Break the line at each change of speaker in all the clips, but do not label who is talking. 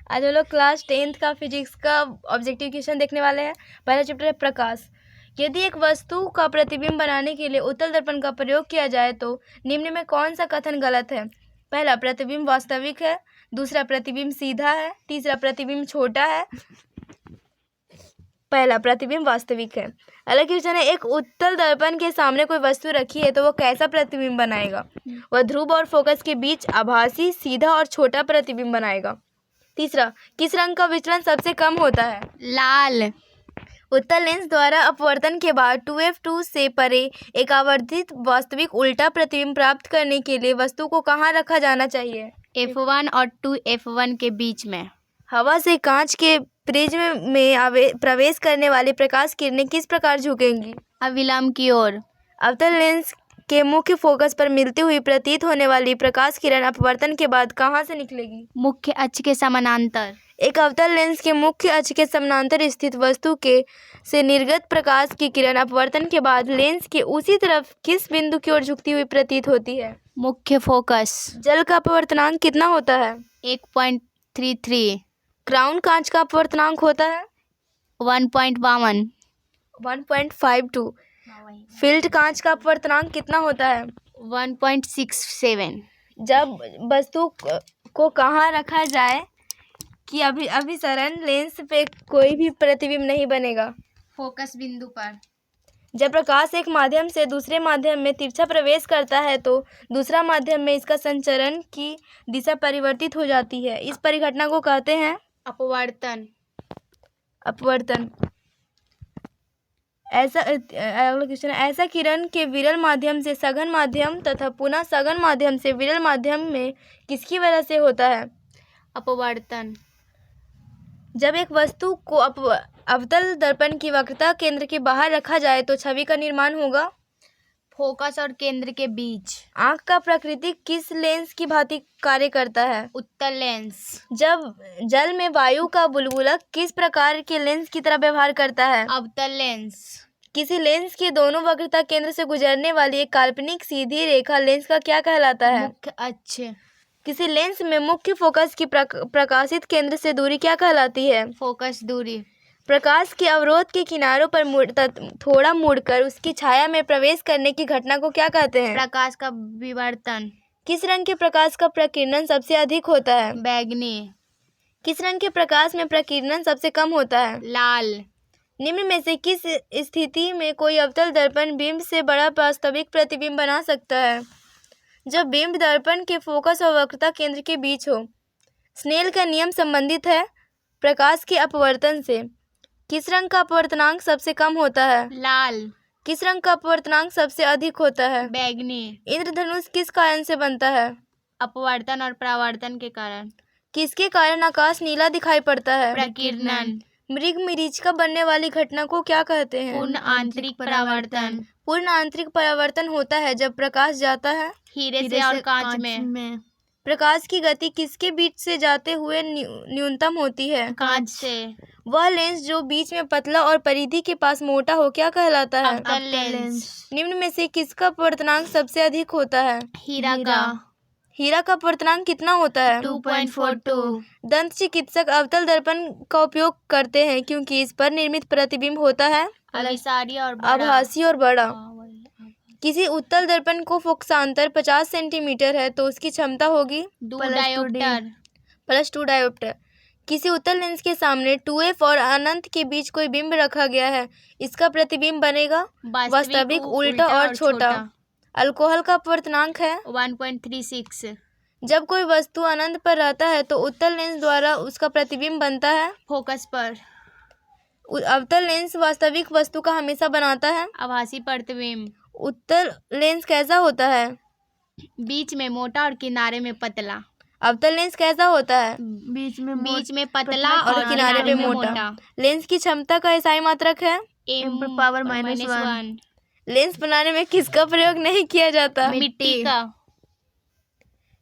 आज हम लोग क्लास 10th का फिजिक्स का ऑब्जेक्टिव क्वेश्चन देखने वाले हैं। पहला चैप्टर है प्रकाश। यदि एक वस्तु का प्रतिबिंब बनाने के लिए उत्तल दर्पण का प्रयोग किया जाए तो निम्न में कौन सा कथन गलत है? पहला, प्रतिबिंब वास्तविक है। दूसरा, प्रतिबिंब सीधा है। तीसरा, प्रतिबिंब छोटा है। पहला, प्रतिबिंब वास्तविक है। अगला क्वेश्चन है, एक उत्तल दर्पण के सामने कोई वस्तु रखी है तो वो कैसा प्रतिबिंब बनाएगा? वह ध्रुव और फोकस के बीच आभासी, सीधा और छोटा प्रतिबिंब बनाएगा। तीसरा, किस रंग का विचलन सबसे कम होता है?
लाल।
उत्तल लेंस द्वारा अपवर्तन के बाद 2f2 से परे एक आवर्धित वास्तविक उल्टा प्रतिबिंब प्राप्त करने के लिए वस्तु को कहाँ रखा जाना चाहिए?
F1 और 2F1 के बीच में।
हवा से कांच के प्रिज्म में प्रवेश करने वाली प्रकाश किरणें किस प्रकार झुकेंगी?
अविलंब की ओर।
अवतल लेंस के मुख्य फोकस पर मिलती हुई प्रतीत होने वाली प्रकाश किरण अपवर्तन के बाद कहाँ से निकलेगी?
मुख्य अक्ष के समानांतर।
एक अवतल लेंस के मुख्य अक्ष के समानांतर स्थित वस्तु के से निर्गत प्रकाश की किरण अपवर्तन के बाद लेंस के उसी तरफ किस बिंदु की ओर झुकती हुई प्रतीत होती है?
मुख्य फोकस।
जल का अपवर्तनांक कितना होता है?
1.33।
क्राउन कांच का अपवर्तनांक होता है
1.52।
1.52। फिल्ड कांच का अपवर्तनांक कितना होता है?
1.67।
जब वस्तु को कहाँ रखा जाए कि अभिसरण लेंस पे कोई भी प्रतिबिंब नहीं बनेगा?
फोकस बिंदु पर।
जब प्रकाश एक माध्यम से दूसरे माध्यम में तिरछा प्रवेश करता है तो दूसरा माध्यम में इसका संचरण की दिशा परिवर्तित हो जाती है। इस परिघटना को कहते हैं
अपवर्तन।
अपवर्तन। अगला क्वेश्चन, ऐसा किरण के विरल माध्यम से सघन माध्यम तथा पुनः सघन माध्यम से विरल माध्यम में किसकी वजह से होता है?
अपवर्तन।
जब एक वस्तु को अवतल दर्पण की वक्रता केंद्र के बाहर रखा जाए तो छवि का निर्माण होगा
फोकस और केंद्र के बीच।
आंख का प्रकृति किस लेंस की भांति कार्य करता है?
उत्तल लेंस।
जब जल में वायु का बुलबुला किस प्रकार के लेंस की तरह व्यवहार करता है?
अवतल लेंस।
किसी लेंस की दोनों वक्रता केंद्र से गुजरने वाली एक काल्पनिक सीधी रेखा लेंस का क्या कहलाता है?
मुख्य अक्ष।
किसी लेंस में मुख्य फोकस की प्रकाशित केंद्र से दूरी क्या कहलाती है?
फोकस दूरी।
प्रकाश के अवरोध के किनारों पर थोड़ा मुड़कर उसकी छाया में प्रवेश करने की घटना को क्या कहते हैं?
प्रकाश का विवर्तन।
किस रंग के प्रकाश का प्रकीर्णन सबसे अधिक होता है?
बैगनी।
किस रंग के प्रकाश में प्रकीर्णन सबसे कम होता है?
लाल।
निम्न में से किस स्थिति में कोई अवतल दर्पण बिंब से बड़ा वास्तविक प्रतिबिंब बना सकता है? जब बिंब दर्पण के फोकस और वक्रता केंद्र के बीच हो। स्नेल का नियम संबंधित है प्रकाश के अपवर्तन से। किस रंग का अपवर्तनांक सबसे कम होता है?
लाल।
किस रंग का अपवर्तनांक सबसे अधिक होता है?
बैगनी।
इंद्रधनुष किस कारण से बनता है?
अपवर्तन और परावर्तन के कारण।
किसके कारण आकाश नीला दिखाई पड़ता है?
प्रकीर्णन।
मृग मरीचिका बनने वाली घटना को क्या कहते हैं?
पूर्ण आंतरिक परावर्तन।
पूर्ण आंतरिक परावर्तन होता है जब प्रकाश जाता है
हीरे से और कांच में।
प्रकाश की गति किसके बीच से जाते हुए न्यूनतम होती है?
कांच से।
वह लेंस जो बीच में पतला और परिधि के पास मोटा हो क्या कहलाता है?
अवतल लेंस।
निम्न में से किसका अपवर्तनांक सबसे अधिक होता है?
हीरा का।
हीरा का अपवर्तनांक कितना होता है?
2.42।
दंत चिकित्सक अवतल दर्पण का उपयोग करते हैं क्योंकि इस पर निर्मित प्रतिबिंब होता है
अभिसारी और
आभासी और बड़ा। किसी उत्तल दर्पण को फोकसांतर 50 सेंटीमीटर है तो उसकी क्षमता होगी +2 डायोप्टर। किसी उत्तल लेंस के सामने 2f और अनंत के बीच कोई बिंब रखा गया है, इसका प्रतिबिंब बनेगा वास्तविक, उल्टा और छोटा। अल्कोहल का अपवर्तनांक है
1.36।
जब कोई वस्तु अनंत पर रहता है तो उत्तल लेंस द्वारा उसका प्रतिबिंब बनता है
फोकस पर।
अवतल लेंस वास्तविक वस्तु का हमेशा बनाता है
आभासी प्रतिबिंब।
उत्तल लेंस कैसा होता है?
बीच में मोटा और किनारे में पतला।
अवतल लेंस कैसा होता है?
बीच में पतला और
किनारे पे मोटा। लेंस की क्षमता का SI मात्रक है
m⁻⁻1।
लेंस बनाने में किसका प्रयोग नहीं किया जाता?
मिट्टी का।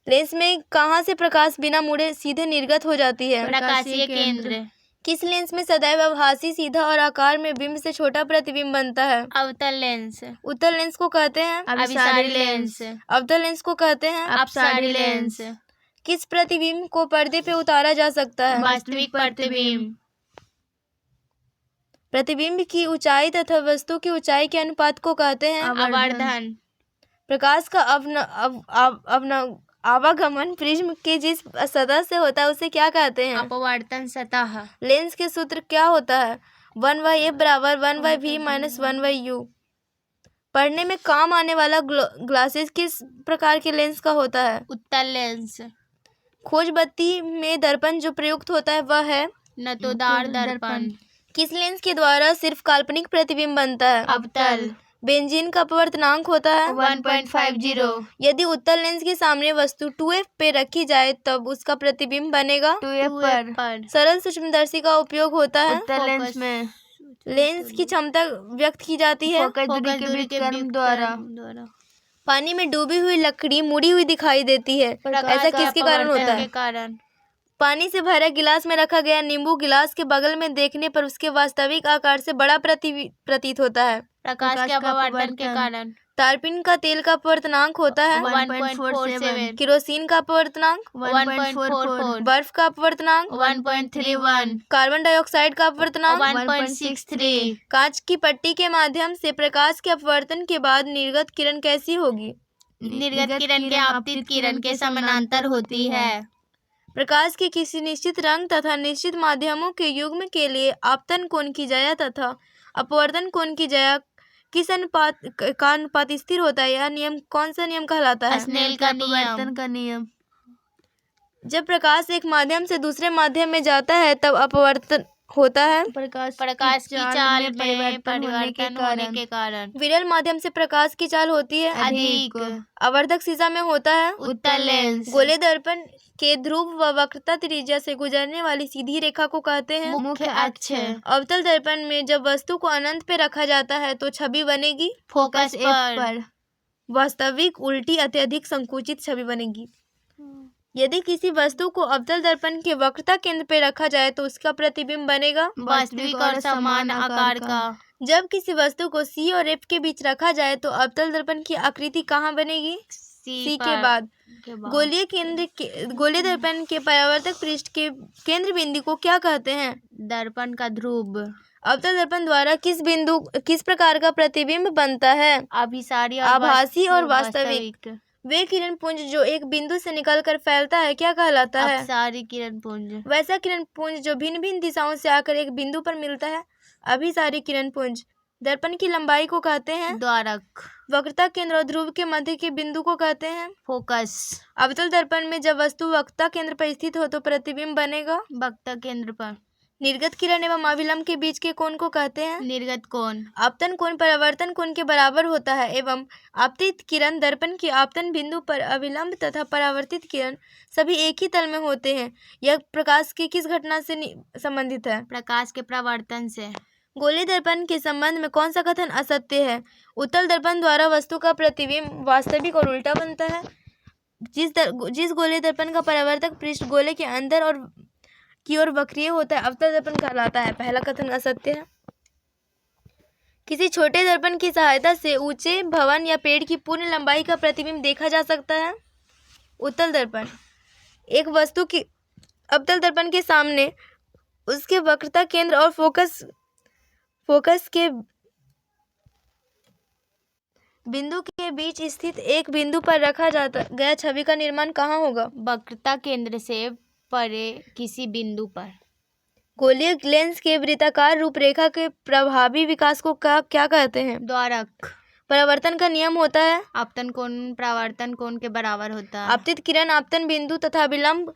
लेंस में कहाँ से प्रकाश बिना मुड़े सीधे निर्गत हो जाती है?
प्रकाशीय केंद्र।
किस लेंस में सदैव आभासी, सीधा और आकार में बिंब से छोटा प्रतिबिंब बनता है?
अवतल लेंस।
उत्तल लेंस को कहते हैं
अभिसारी लेंस।
अवतल लेंस को कहते हैं
अपसारी लेंस।
किस प्रतिबिंब को पर्दे पे उतारा जा सकता है?
वास्तविक प्रतिबिंब।
प्रतिबिंब की ऊंचाई तथा वस्तु की ऊंचाई के अनुपात को कहते हैं?
आवर्धन।
प्रकाश का आवागमन प्रिज्म के जिस सतह से होता है उसे क्या कहते हैं?
अपवर्तन सतह।
लेंस के सूत्र क्या होता है? 1/f बराबर 1/v माइनस 1/u। पढ़ने में काम आने वाला ग्लासेस किस प्रकार के लेंस का होता है?
उत्तल लेंस।
खोज बत्ती में दर्पण जो प्रयुक्त होता है वह है?
नतोदार दर्पण।
किस लेंस के द्वारा सिर्फ काल्पनिक प्रतिबिंब बनता है?
अवतल।
बेंजीन का अपवर्तनांक होता है?
1.50।
यदि उत्तल लेंस के सामने वस्तु 2f पे रखी जाए तब उसका प्रतिबिंब बनेगा?
2f पर।
सरल सूक्ष्मदर्शी का उपयोग होता है?
उत्तल लेंस में।
लेंस की क्षमता व्यक्त की जाती है?
फोकस दूरी के बीच क्रम द्वारा।
पानी में डूबी हुई लकड़ी मुड़ी हुई दिखाई देती है, ऐसा किसके कारण होता है?
कारण।
पानी से भरा गिलास में रखा गया नींबू गिलास के बगल में देखने पर उसके वास्तविक आकार से बड़ा प्रतीत होता है?
प्रकाश के अपवर्तन के कारण।
तारपीन का तेल का अपवर्तनांक होता है?
1.47।
केरोसिन का अपवर्तनांक?
1.44।
बर्फ का अपवर्तनांक?
1.31।
कार्बन डाइऑक्साइड का अपवर्तनांक?
1.63।
कांच की पट्टी के माध्यम से प्रकाश के अपवर्तन के बाद निर्गत किरण कैसी होगी?
निर्गत किरण के आपतित किरण के समानांतर होती है।
प्रकाश के किसी निश्चित रंग तथा निश्चित माध्यमों के युग्म के लिए आपतन कोण की ज्या तथा अपवर्तन कोण की ज्या किस अनुपात का अनुपात स्थिर होता है? यह नियम कौन सा नियम कहलाता है?
स्नेल का नियम।
जब प्रकाश एक माध्यम से दूसरे माध्यम में जाता है तब अपवर्तन होता है?
प्रकाश की चाल में परिवर्तन होने के कारण।
विरल माध्यम से प्रकाश की चाल होती है?
अधिक।
आवर्धक शीशा में होता है?
उत्तल लेंस।
गोले दर्पण के ध्रुव व वक्रता त्रिज्या से गुजरने वाली सीधी रेखा को कहते हैं?
मुख्य अक्ष।
अवतल दर्पण में जब वस्तु को अनंत पे रखा जाता है तो छवि बनेगी?
फोकस पर।
वास्तविक उल्टी अत्यधिक संकुचित छवि बनेगी। यदि किसी वस्तु को अवतल दर्पण के वक्रता केंद्र पे रखा जाए तो उसका प्रतिबिंब बनेगा?
वास्तविक और समान आकार का।
जब किसी वस्तु को C और F के बीच रखा जाए तो अवतल दर्पण की आकृति कहाँ बनेगी? C के बाद। गोलीय दर्पण के परावर्तक पृष्ठ के केंद्र बिंदु को क्या कहते हैं?
दर्पण का ध्रुव।
अवतल दर्पण द्वारा किस प्रकार का प्रतिबिंब बनता है? आभासी और वास्तविक। वे किरण पुंज जो एक बिंदु से निकलकर फैलता है क्या कहलाता है?
अपसारी किरण पुंज।
वैसा किरण पुंज जो भिन्न भिन्न दिशाओं से आकर एक बिंदु पर मिलता है अभिसारी किरण पुंज। दर्पण की लंबाई को कहते हैं?
द्वारक।
वक्रता केंद्र और ध्रुव के मध्य के बिंदु को कहते हैं?
फोकस।
अवतल दर्पण में जब वस्तु वक्रता केंद्र पर स्थित हो तो प्रतिबिंब बनेगा?
वक्रता केंद्र पर।
निर्गत किरण एवं अभिलंब के बीच के कोण को कहते हैं?
निर्गत कोण।
आपतन कोण परावर्तन कोण के बराबर होता है एवं आपतित किरण दर्पण के आपतन बिंदु पर अभिलंब तथा परावर्तित किरण सभी एक ही तल में होते हैं। यह प्रकाश की किस घटना से संबंधित है?
प्रकाश के परावर्तन से।
गोलीय दर्पण के संबंध में कौन सा कथन असत्य है? उत्तल दर्पण द्वारा वस्तु का प्रतिबिंब वास्तविक और उल्टा बनता है। जिस गोलीय दर्पण का परावर्तक पृष्ठ गोले के अंदर और की ओर वक्रीय होता है अवतल दर्पण कहलाता है। पहला कथन असत्य है। किसी छोटे दर्पण की सहायता से ऊंचे भवन या पेड़ की पूर्ण लंबाई का प्रतिबिंब देखा जा सकता है। उत्तल दर्पण एक वस्तु की अवतल दर्पण के सामने उसके वक्रता केंद्र और फोकस के बिंदु के बीच स्थित एक बिंदु पर रखा जाता गया छवि का निर्माण कहाँ होगा?
वक्रता केंद्र से परे किसी बिंदु पर।
गोलीय लेंस के वृत्ताकार रूपरेखा के प्रभावी विकास को क्या कहते हैं?
द्वारक।
परावर्तन का नियम होता है?
आपतन कोण परावर्तन कोण के बराबर होता है।
आपतित किरण आपतन बिंदु तथा अभिलंब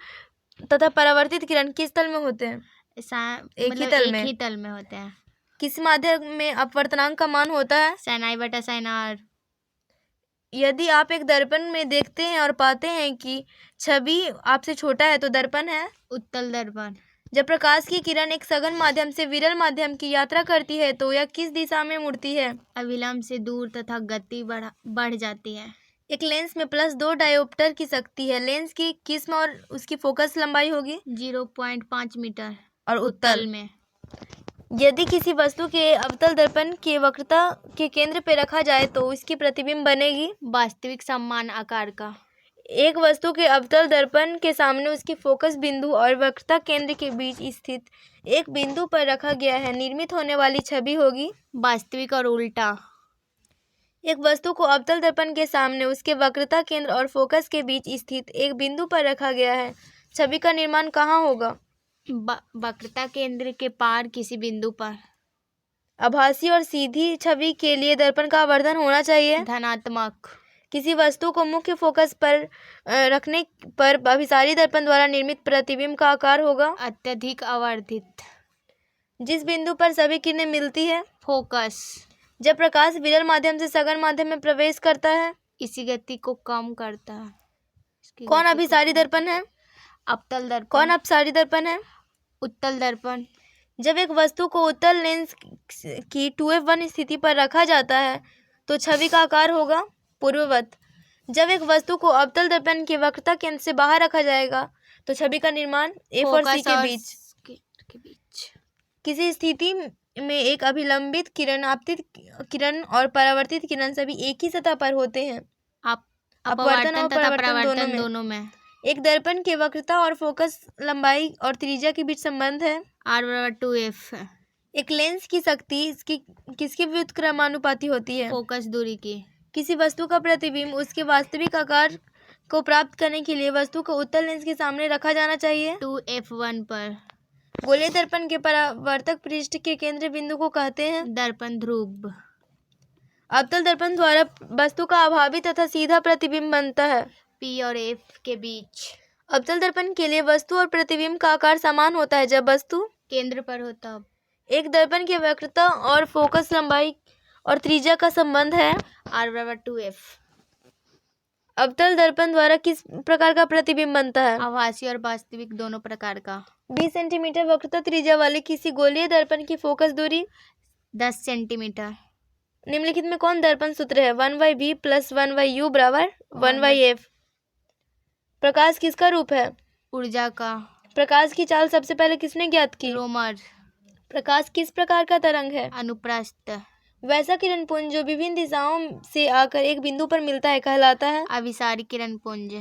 तथा परावर्तित किरण किस तल में होते हैं?
एक ही तल में होते हैं।
किस माध्यम में अपवर्तनांक का मान होता है?
sin r।
यदि आप एक दर्पण में देखते हैं और पाते हैं कि छवि आपसे छोटा है तो दर्पण है?
उत्तल दर्पण।
जब प्रकाश की किरण एक सघन माध्यम से विरल माध्यम की यात्रा करती है तो यह किस दिशा में मुड़ती है?
अभिलंब से दूर तथा गति बढ़ जाती है।
एक लेंस में +2 डायोप्टर की शक्ति है। लेंस की किस्म और उसकी फोकस लंबाई होगी?
0.5 मीटर।
और उत्तल
में
यदि किसी वस्तु के अवतल दर्पण के वक्रता के केंद्र पे रखा जाए तो इसकी प्रतिबिंब बनेगी?
वास्तविक समान आकार का।
एक वस्तु के अवतल दर्पण के सामने उसके फोकस बिंदु और वक्रता केंद्र के बीच स्थित एक बिंदु पर रखा गया है, निर्मित होने वाली छवि होगी
वास्तविक और उल्टा।
एक वस्तु को अवतल दर्पण के सामने उसके वक्रता केंद्र और फोकस के बीच स्थित एक बिंदु पर रखा गया है, छवि का निर्माण कहाँ होगा?
वक्रता केंद्र के पार किसी बिंदु पर।
आभासी और सीधी छवि के लिए दर्पण का आवर्धन होना चाहिए
धनात्मक।
किसी वस्तु को मुख्य फोकस पर रखने पर अभिसारी दर्पण द्वारा निर्मित प्रतिबिंब का आकार होगा
अत्यधिक आवर्धित।
जिस बिंदु पर सभी किरणें मिलती है
फोकस।
जब प्रकाश विरल माध्यम से सघन माध्यम में प्रवेश करता है
इसी गति को कम करता है।
कौन अभिसारी दर्पण है?
अवतल दर्पण।
कौन अपसारी दर्पण है?
उत्तल दर्पण।
जब एक वस्तु को उत्तल लेंस की 2f1 स्थिति पर रखा जाता है तो छवि का आकार होगा पूर्ववत। जब एक वस्तु को अवतल दर्पण के वक्रता केंद्र से बाहर रखा जाएगा तो छवि का निर्माण F और C के बीच। किसी स्थिति में एक अभिलंबित किरण, आपतित किरण और परावर्तित किरण सभी एक ही सतह पर होते हैं।
अपवर्तन और परावर्तन दोनों में।
एक दर्पण के वक्रता और फोकस लंबाई और त्रिज्या के बीच संबंध है
R/2f।
एक लेंस की शक्ति किसके व्युत्क्रमानुपाती होती है?
फोकस दूरी की।
किसी वस्तु का प्रतिबिंब उसके वास्तविक आकार को प्राप्त करने के लिए वस्तु को उत्तल लेंस के सामने रखा जाना चाहिए
2f1 पर।
गोलीय दर्पण के परावर्तक पृष्ठ के केंद्र बिंदु को कहते हैं
दर्पण ध्रुव।
अवतल दर्पण द्वारा वस्तु का अभावी तथा सीधा प्रतिबिंब बनता है
P और F के बीच।
अवतल दर्पण के लिए वस्तु और प्रतिबिंब का आकार समान होता है जब वस्तु
केंद्र पर होता।
एक दर्पण के वक्रता और फोकस लंबाई और त्रिज्या का संबंध है
R/2f।
अवतल दर्पण द्वारा किस प्रकार का प्रतिबिंब बनता है?
आभासी और वास्तविक दोनों प्रकार का।
20 सेंटीमीटर वक्रता त्रिज्या वाले किसी गोलीय दर्पण की फोकस दूरी
10 सेंटीमीटर।
निम्नलिखित में कौन दर्पण सूत्र है? 1/v + 1/u = 1/f। प्रकाश किसका रूप है?
ऊर्जा का।
प्रकाश की चाल सबसे पहले किसने ज्ञात की?
रोमर।
प्रकाश किस प्रकार का तरंग है?
अनुप्रस्थ।
वैसा किरण पुंज जो विभिन्न दिशाओं से आकर एक बिंदु पर मिलता है कहलाता है
अभिसारी किरण पुंज।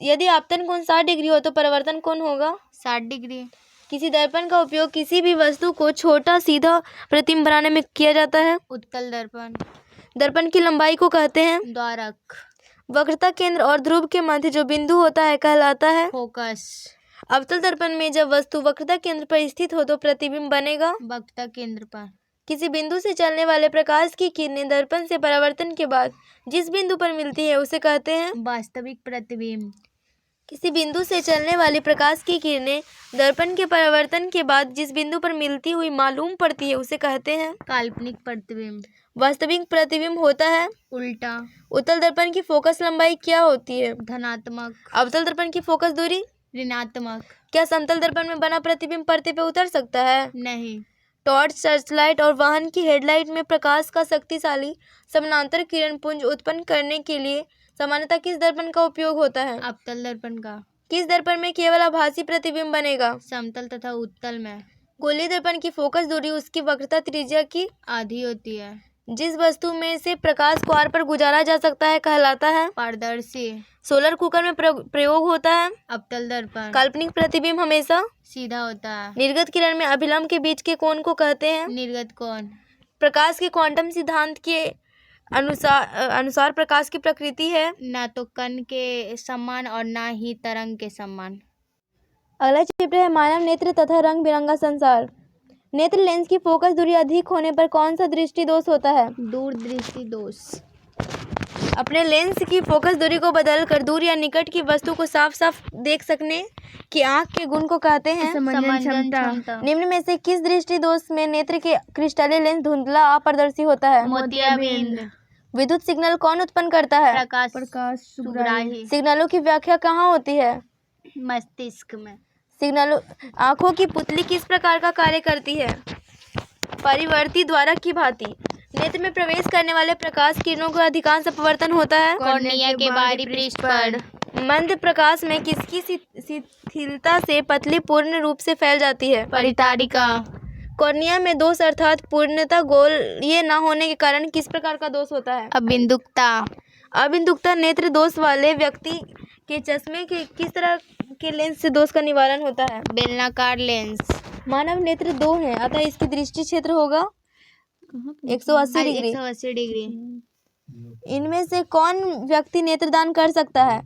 यदि आपतन कोण 60 डिग्री हो तो परावर्तन कोण होगा
60 डिग्री।
किसी दर्पण का उपयोग किसी भी वस्तु को छोटा सीधा प्रतिबिंब बनाने में किया जाता है
उत्तल दर्पण।
दर्पण की लंबाई को कहते हैं
द्वारक।
वक्रता केंद्र और ध्रुव के मध्य जो बिंदु होता है कहलाता है
फोकस।
अवतल दर्पण में जब वस्तु वक्रता केंद्र पर स्थित हो तो प्रतिबिंब बनेगा
वक्रता केंद्र पर।
किसी बिंदु से चलने वाले प्रकाश की किरणें दर्पण से परावर्तन के बाद जिस बिंदु पर मिलती है उसे कहते हैं
वास्तविक प्रतिबिंब।
किसी बिंदु से चलने वाली प्रकाश की किरणें दर्पण के परावर्तन के बाद जिस बिंदु पर मिलती हुई मालूम पड़ती है उसे कहते हैं
काल्पनिक प्रतिबिंब।
वास्तविक प्रतिबिंब होता है
उल्टा।
उत्तल दर्पण की फोकस लंबाई क्या होती है?
धनात्मक।
अवतल दर्पण की फोकस दूरी
ऋणात्मक।
क्या समतल दर्पण में बना प्रतिबिंब पर्दे पे उतर सकता है?
नहीं।
टॉर्च, सर्चलाइट और वाहन की हेडलाइट में प्रकाश का शक्तिशाली समानांतर किरण पुंज उत्पन्न करने के लिए सामान्यतः किस दर्पण का उपयोग होता है?
अवतल दर्पण का।
किस दर्पण में केवल आभासी प्रतिबिंब बनेगा?
समतल तथा उत्तल में।
गोलीय दर्पण की फोकस दूरी उसकी वक्रता त्रिज्या की
आधी होती है।
जिस वस्तु में से प्रकाश को आर पर गुजारा जा सकता है कहलाता है
पारदर्शी।
सोलर कुकर में प्रयोग होता है
अवतल दर्पण।
काल्पनिक प्रतिबिंब हमेशा
सीधा होता है।
निर्गत किरण में अभिलंब के बीच के कोण को कहते हैं
निर्गत कोण।
प्रकाश के क्वांटम सिद्धांत के अनुसार प्रकाश की प्रकृति है
ना तो कण के समान और ना ही तरंग के समान।
अगला चैप्टर है मानव नेत्र तथा रंग बिरंगा संसार। नेत्र लेंस की फोकस दूरी अधिक होने पर कौन सा दृष्टि दोष होता है?
दूरदृष्टि दोष।
अपने लेंस की फोकस दूरी को बदलकर दूर या निकट की वस्तु को साफ साफ देख सकने की आंख के गुण को कहते हैं
समंजन क्षमता।
निम्न में से किस दृष्टि दोष में नेत्र के क्रिस्टलीय लेंस धुंधला अपारदर्शी होता है?
मोतियाबिंद।
विद्युत सिग्नल कौन उत्पन्न करता है?
प्रकाश सुग्राही।
सिग्नलों की व्याख्या कहाँ होती है?
मस्तिष्क में।
सिग्नलों आंखों की पुतली किस प्रकार का कार्य करती है? परिवर्ती द्वारक की भांति। नेत्र में प्रवेश करने वाले प्रकाश किरणों का अधिकांश अपवर्तन होता है
कॉर्निया के बाहरी पृष्ठ पर।
मंद प्रकाश में किसकी शिथिलता से पतली पूर्ण रूप से फैल जाती है?
परितारिका।
कॉर्निया में दोष अर्थात पूर्णतः गोलीय न होने के कारण किस प्रकार का दोष होता है?
अबिंदुकता।
अबिंदुकता नेत्र दोष वाले व्यक्ति के चश्मे के किस तरह के लेंस से दोष का निवारण होता है?
बेलनाकार लेंस।
मानव नेत्र दो हैं, अतः इसकी दृष्टि क्षेत्र होगा 180 डिग्री।
180 डिग्री।
इनमें से कौन व्यक्ति नेत्रदान कर सकता है?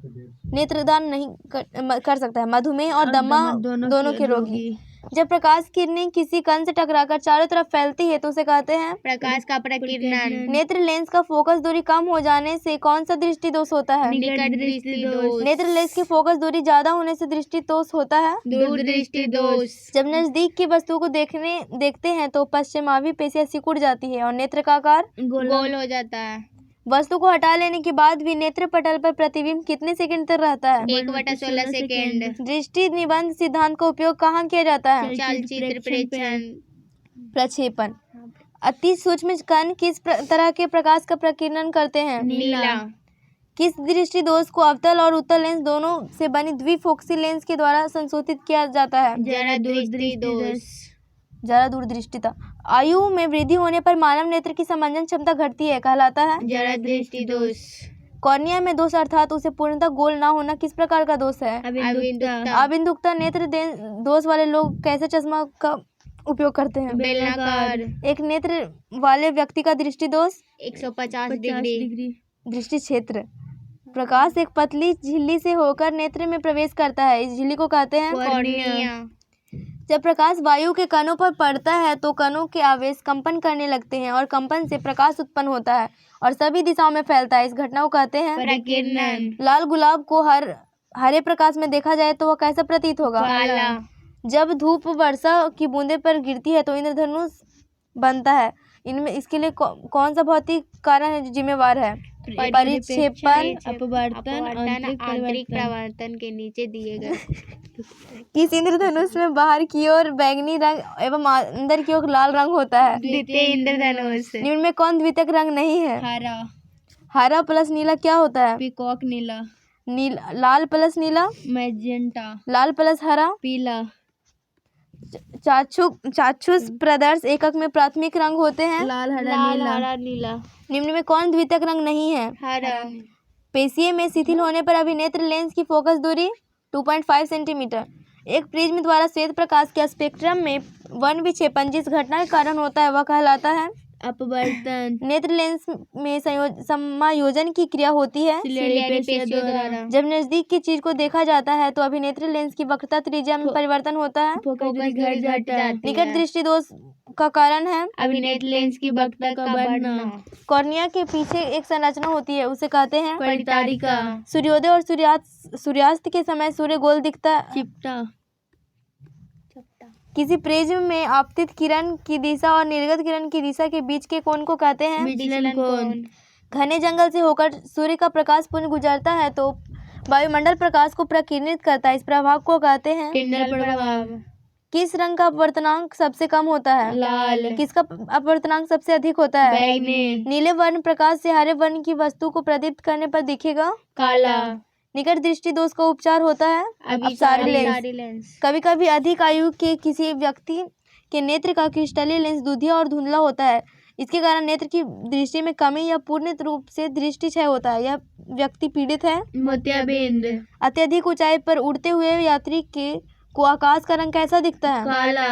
नेत्रदान नहीं कर सकता है मधुमेह और दमा दोनों के रोगी। जब प्रकाश किरणें किसी कण से टकराकर चारों तरफ फैलती है तो उसे कहते हैं
प्रकाश का प्रकीर्णन।
नेत्र लेंस का फोकस दूरी कम हो जाने से कौन सा दृष्टि दोष होता है?
निकट दृष्टि दोष।
नेत्र लेंस की फोकस दूरी ज्यादा होने से दृष्टि दोष होता है?
दूर दृष्टि दोष।
जब नजदीक की वस्तु को देखते हैं तो पश्चिमावी पेशियां सिकुड़ जाती है और नेत्र का आकार
गोल हो जाता है।
वस्तु को हटा लेने के बाद भी नेत्र पटल पर प्रतिबिंब कितने सेकंड तक रहता है?
1/16 सेकेंड।
दृष्टि निबंध सिद्धांत का उपयोग कहाँ किया जाता है?
चलचित्र
प्रक्षेपण। अति सूक्ष्म कण किस तरह के प्रकाश का प्रकीर्णन करते हैं?
नीला।
किस दृष्टि दोष को अवतल और उत्तल लेंस दोनों से बनी द्विफोकसी लेंस के द्वारा संशोधित किया जाता है?
जरा दृष्टि दोष।
जरा दूरदृष्टिता। आयु में वृद्धि होने पर मानव नेत्र की समंजन क्षमता घटती है, कहलाता है
जरा दृष्टि दोष।
कॉर्निया में दोष अर्थात उसे पूर्णतः गोल ना होना किस प्रकार का दोष है?
अबिंदुकता।
अबिंदुकता नेत्र दोष वाले लोग कैसे चश्मा का उपयोग करते हैं?
बेलनाकार।
एक नेत्र वाले व्यक्ति का दृष्टि दोष
150 डिग्री।
दृष्टि क्षेत्र। प्रकाश एक पतली झिल्ली से होकर नेत्र में प्रवेश करता है, इस झिल्ली को कहते हैं
कॉर्निया।
जब प्रकाश वायु के कणों पर पड़ता है तो कणों के आवेश कंपन करने लगते हैं और कंपन से प्रकाश उत्पन्न होता है और सभी दिशाओं में फैलता है, इस घटना को कहते हैं
प्रकीर्णन।
लाल गुलाब को हरे प्रकाश में देखा जाए तो वह कैसा प्रतीत होगा?
काला।
जब धूप वर्षा की बूंदे पर गिरती है तो इंद्रधनुष बनता है, इनमें इसके लिए कौन सा भौतिक कारण है जो जिम्मेवार है? परिक्षेपण,
अपवर्तन, आंतरिक परावर्तन के नीचे दिए गए।
किस इंद्रधनुष में बाहर की ओर बैंगनी रंग एवं अंदर की ओर लाल रंग होता है?
द्वितीय इंद्रधनुष।
निम्न में कौन द्वितीयक रंग नहीं है?
हरा।
हरा प्लस नीला क्या होता है?
पीकॉक नीला।
लाल प्लस नीला
मैजेंटा।
लाल प्लस हरा
पीला।
चाक्षुष प्रदर्श एकक में प्राथमिक रंग होते हैं
लाल हरा नीला।
निम्न में कौन द्वितीयक रंग नहीं है?
हरा।
पेशीय में शिथिल होने पर अभिनेत्र लेंस की फोकस दूरी 2.5 सेंटीमीटर। एक प्रिज्म द्वारा श्वेत प्रकाश के स्पेक्ट्रम में वन विक्षेपण जिस घटना के कारण होता है वह कहलाता है
अपवर्तन।
नेत्र लेंस में समायोजन की क्रिया होती है जब नजदीक की चीज को देखा जाता है तो अभिनेत्र लेंस की वक्रता त्रिज्या में परिवर्तन होता है। निकट दृष्टि दोष का कारण है
अभिनेत्र लेंस की वक्रता का बढ़ना।
कॉर्निया के पीछे एक संरचना होती है, उसे कहते हैं
परितारिका।
सूर्योदय और सूर्यास्त के समय सूर्य गोल दिखता है।
चिपटा।
किसी प्रिज्म में आपतित किरण की दिशा और निर्गत किरण की दिशा के बीच के कोण को कहते हैं
विचलन कोण।
घने जंगल से होकर सूर्य का प्रकाश पुंज गुजरता है तो वायुमंडल प्रकाश को प्रकीर्णित करता है, इस प्रभाव को कहते हैं
टिंडल प्रभाव।
किस रंग का अपवर्तनांक सबसे कम होता है?
लाल।
किसका अपवर्तनांक सबसे अधिक होता है?
बैंगनी।
नीले वर्ण प्रकाश से हरे वर्ण की वस्तु को प्रदीप्त करने पर दिखेगा
काला।
निकट दृष्टि दोष का उपचार होता है अपसारी लेंस। कभी कभी अधिक आयु के किसी व्यक्ति के नेत्र का क्रिस्टलीय लेंस दूधिया और धुंधला होता है, इसके कारण नेत्र की दृष्टि में कमी या पूर्ण रूप से दृष्टि क्षय होता है। यह व्यक्ति पीड़ित है
मोतियाबिंद।
अत्यधिक ऊंचाई पर उड़ते हुए यात्री को आकाश का रंग कैसा दिखता है?
काला।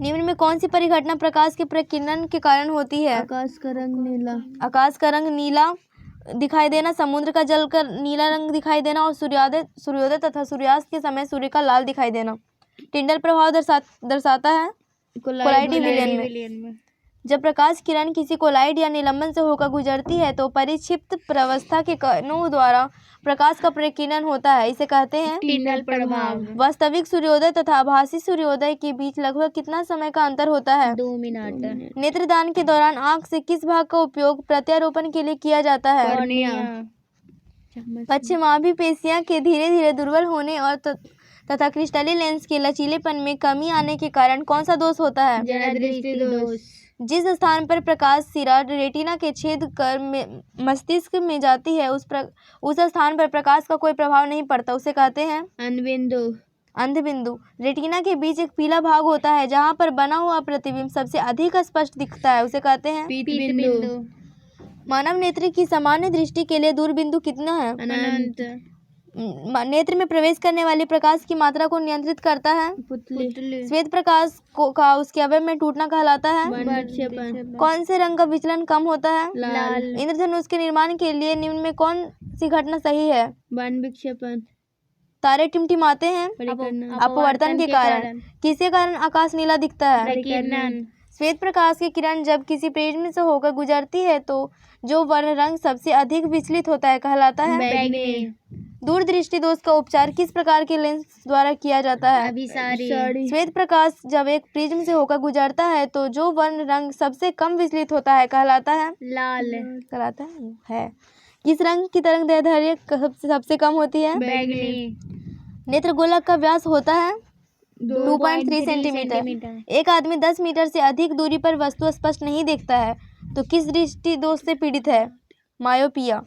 निम्न में कौन सी परिघटना प्रकाश के प्रकीर्णन के कारण होती है?
आकाश का रंग नीला।
आकाश का रंग नीला दिखाई देना, समुद्र का जल का नीला रंग दिखाई देना और सूर्योदय तथा सूर्यास्त के समय सूर्य का लाल दिखाई देना। टिंडल प्रभाव दर्शाता है कोलाइडी विलयन में। जब प्रकाश किरण किसी कोलाइड या निलंबन से होकर गुजरती है तो परिक्षिप्त प्रावस्था के कणों द्वारा प्रकाश का प्रकीर्णन होता है, इसे कहते हैं
टिंडल प्रभाव।
वास्तविक सूर्योदय तथा आभासी सूर्योदय के बीच लगभग कितना समय का अंतर होता है?
2 मिनट।
नेत्रदान के दौरान आंख से किस भाग का उपयोग प्रत्यारोपण के लिए किया जाता है?
कॉर्निया।
पश्चिमाभी पेशियां के धीरे धीरे दुर्बल होने और तथा क्रिस्टलीय लेंस के लचीलेपन में कमी आने के कारण कौन सा दोष होता है?
जरा दृष्टि दोष।
जिस स्थान पर प्रकाश सिरा रेटिना के छेद कर मस्तिष्क में जाती है उस स्थान पर प्रकाश का कोई प्रभाव नहीं पड़ता, उसे कहते हैं अंधबिंदु। रेटिना के बीच एक पीला भाग होता है जहां पर बना हुआ प्रतिबिंब सबसे अधिक स्पष्ट दिखता है, उसे कहते हैं
पीत बिंदु।
मानव नेत्र की सामान्य दृष्टि के लिए दूर बिंदु कितना है?
अनंत।
नेत्र में प्रवेश करने वाली प्रकाश की मात्रा को नियंत्रित करता है?
पुतली।
श्वेत प्रकाश का उसके अवयव में टूटना कहलाता है?
विक्षेपण।
कौन से रंग का विचलन कम होता है?
लाल।
इंद्रधनुष के निर्माण के लिए निम्न में कौन सी घटना सही है?
वन विक्षेपण।
तारे टिमटिमाते हैं अपवर्तन के कारण। किसके कारण आकाश नीला दिखता है?
विकिरण।
श्वेत प्रकाश की किरण जब किसी प्रिज्म से होकर गुजरती है तो जो वर्ण रंग सबसे अधिक विचलित होता है कहलाता है?
बैगनी।
दूरदृष्टि दोष का उपचार किस प्रकार के लेंस द्वारा किया जाता है?
अभिसारी।
श्वेत प्रकाश जब एक प्रिज्म से होकर गुजरता है तो जो वर्ण रंग सबसे कम विचलित होता है कहलाता है?
लाल।
कहलाता है। किस रंग की तरंग दैर्ध्य सबसे कम होती है?
बैगनी।
नेत्र गोलक का व्यास होता है 2.3 सेंटीमीटर। एक आदमी 10 मीटर से अधिक दूरी पर वस्तु स्पष्ट नहीं देखता है तो किस दृष्टि दोष से पीड़ित है? मायोपिया।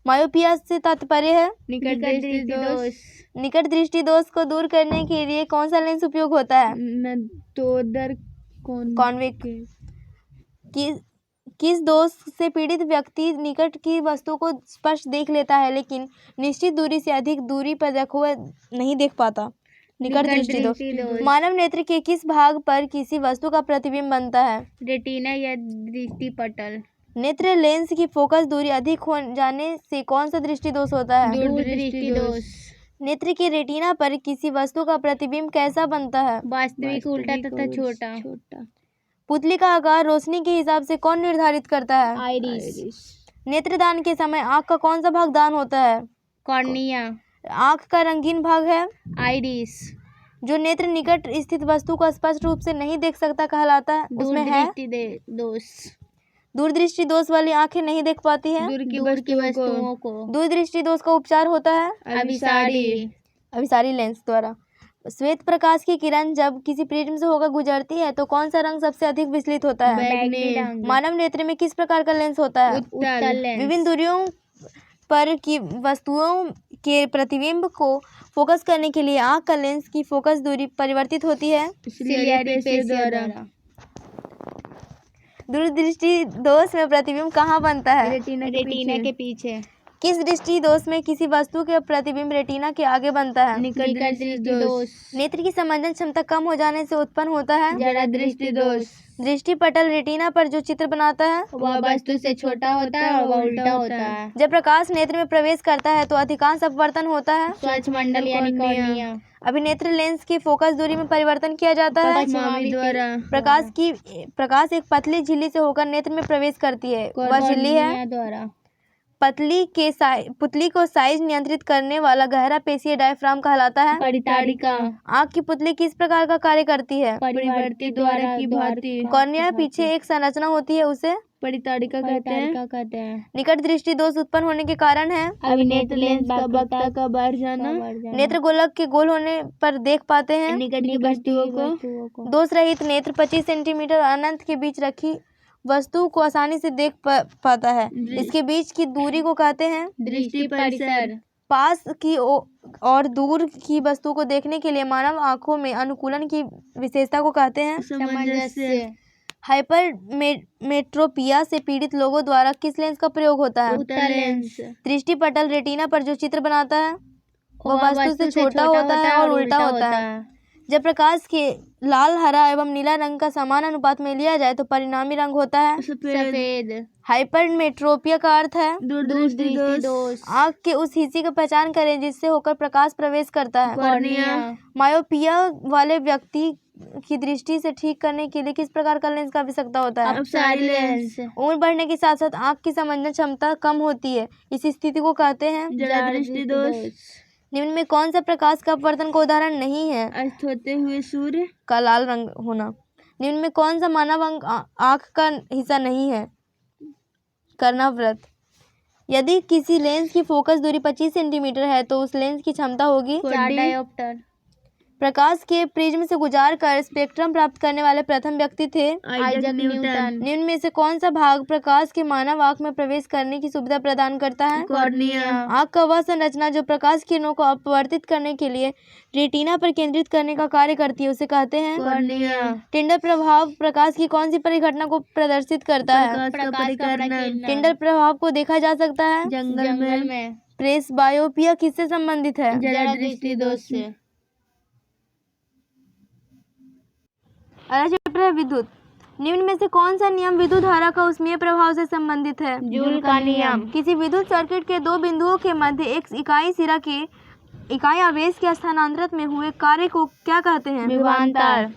मायोपिया से तात्पर्य है
निकट दृष्टि दोष।
निकट दृष्टि दोष को दूर करने के लिए कौन सा लेंस उपयोग होता है? कॉन्वेक्स। किस दोष से पीड़ित व्यक्ति निकट की वस्तु को स्पष्ट देख लेता है लेकिन निश्चित दूरी से अधिक दूरी पर रखा हुआ नहीं देख पाता? निकट दृष्टि दोष। मानव नेत्र के किस भाग पर किसी वस्तु का प्रतिबिंब बनता है?
रेटिना या दृष्टि पटल।
नेत्र लेंस की फोकस दूरी अधिक हो जाने से कौन सा दृष्टि दोष होता है?
दूरदृष्टि दोष।
नेत्र के रेटिना पर किसी वस्तु का प्रतिबिंब कैसा बनता है?
वास्तविक, उल्टा तथा छोटा।
पुतली का आकार रोशनी के हिसाब से कौन निर्धारित करता है?
आइरिस।
नेत्रदान के समय आँख का कौन सा भाग दान होता है?
कॉर्निया।
आँख का रंगीन भाग है?
आइरिस।
जो नेत्र निकट स्थित वस्तु को स्पष्ट रूप से नहीं देख सकता कहलाता है? उसमें है
दोष।
दूरदृष्टि दोष वाली आंखें नहीं देख पाती है
दूर की वस्तुओं को।
दूरदृष्टि दोष का उपचार होता है अभिसारी लेंस द्वारा। श्वेत प्रकाश की किरण जब किसी प्रिज्म से होकर गुजरती है तो कौन सा रंग सबसे अधिक विचलित होता है?
बैगनी।
मानव नेत्र में किस प्रकार का लेंस होता है?
उत्तल लेंस।
विभिन्न दूरियों पर की वस्तुओं के प्रतिबिंब को फोकस करने के लिए आंख का लेंस की फोकस दूरी परिवर्तित होती है
सिलियरी पेश द्वारा।
दूरदृष्टि दोष में प्रतिबिंब कहाँ बनता है?
रेटिना के पीछे।
किस दृष्टि दोष में किसी वस्तु के प्रतिबिंब रेटिना के आगे बनता है?
निकट दृष्टि दोष।
नेत्र की समंजन क्षमता कम हो जाने से उत्पन्न होता है
जरा दृष्टि दोष।
दृष्टि पटल रेटिना पर जो चित्र बनाता है
वह वस्तु से छोटा होता है और वह उल्टा होता है।
जब प्रकाश नेत्र में प्रवेश करता है तो अधिकांश अपवर्तन होता है
स्वच्छ मंडल यानी कॉर्निया।
अभिनेत्र लेंस की फोकस दूरी में परिवर्तन किया जाता है
द्वारा।
प्रकाश एक पतली झिल्ली से होकर नेत्र में प्रवेश करती है वह झिल्ली है
द्वारा।
पुतली को साइज नियंत्रित करने वाला गहरा पेशीय डायफ्राम कहलाता है
परिताड़िका।
आँख की पुतली किस प्रकार का कार्य करती है?
परिवर्ती द्वारा की भांति।
कॉर्निया पीछे एक संरचना होती है उसे
परिताड़िका कहते हैं।
निकट दृष्टि दोष उत्पन्न होने के कारण है
अभिनेत्र लेंस का वक्रता का बढ़ जाना।
नेत्र गोलक के गोल होने पर देख पाते हैं
निकट की वस्तुओं को।
दोष रहित नेत्र 25 सेंटीमीटर अनंत के बीच रखी वस्तु को आसानी से देख पाता है। इसके बीच की दूरी को कहते हैं
दृष्टि परिसर।
पास की और दूर की वस्तु को देखने के लिए मानव आंखों में अनुकूलन की विशेषता को कहते हैं
सामंजस्य।
हाइपरमेट्रोपिया से पीड़ित लोगों द्वारा किस लेंस का प्रयोग होता है?
उत्तल लेंस।
दृष्टि पटल रेटिना पर जो चित्र बनाता है वह वस्तु से छोटा होता है और उल्टा होता है। जब प्रकाश के लाल, हरा एवं नीला रंग का समान अनुपात में लिया जाए तो परिणामी रंग होता है
सफेद।
हाइपरमेट्रोपिया का अर्थ है
दूरदृष्टि दोष।
आँख के उस हिस्से की पहचान करें जिससे होकर प्रकाश प्रवेश करता है
कॉर्निया।
मायोपिया वाले व्यक्ति की दृष्टि से ठीक करने के लिए किस प्रकार का लेंस का आवश्यकता होता है?
अपसारी लेंस।
उम्र बढ़ने के साथ साथ आँख की समंजन क्षमता कम होती है इस स्थिति को कहते हैं
जरा दृष्टि दोष।
निम्न में कौन सा प्रकाश का अपवर्तन का उदाहरण नहीं है?
अस्त होते हुए सूर्य
का लाल रंग होना। निम्न में कौन सा मानव अंग आँख का हिस्सा नहीं है? कर्णावृत। यदि किसी लेंस की फोकस दूरी 25 सेंटीमीटर है तो उस लेंस की क्षमता होगी
डायोप्टर।
प्रकाश के प्रिज्म से गुजार कर स्पेक्ट्रम प्राप्त करने वाले प्रथम व्यक्ति थे
आइजैक न्यूटन।
निम्न में से कौन सा भाग प्रकाश के मानव आंख में प्रवेश करने की सुविधा प्रदान करता है?
कॉर्निया।
आंख का वह संरचना जो प्रकाश किरणों को अपवर्तित करने के लिए रेटिना पर केंद्रित करने का कार्य करती है उसे कहते हैं
कॉर्निया।
टिंडल प्रभाव प्रकाश की कौन सी परिघटना को प्रदर्शित करता है?
प्रकाश का परिकरण।
टिंडल प्रभाव को देखा जा सकता है
जंगल में।
प्रेसबायोपिया किससे संबंधित है?
जरा दृष्टि दोष से।
अगला चैप्टर है विद्युत। निम्न में से कौन सा नियम विद्युत धारा का ऊष्मीय प्रभाव से संबंधित है?
जूल का नियम।
किसी विद्युत सर्किट के दो बिंदुओं के मध्य एक इकाई सिरा के इकाई आवेश के स्थानांतरण में हुए कार्य को क्या कहते हैं?
विभवांतर।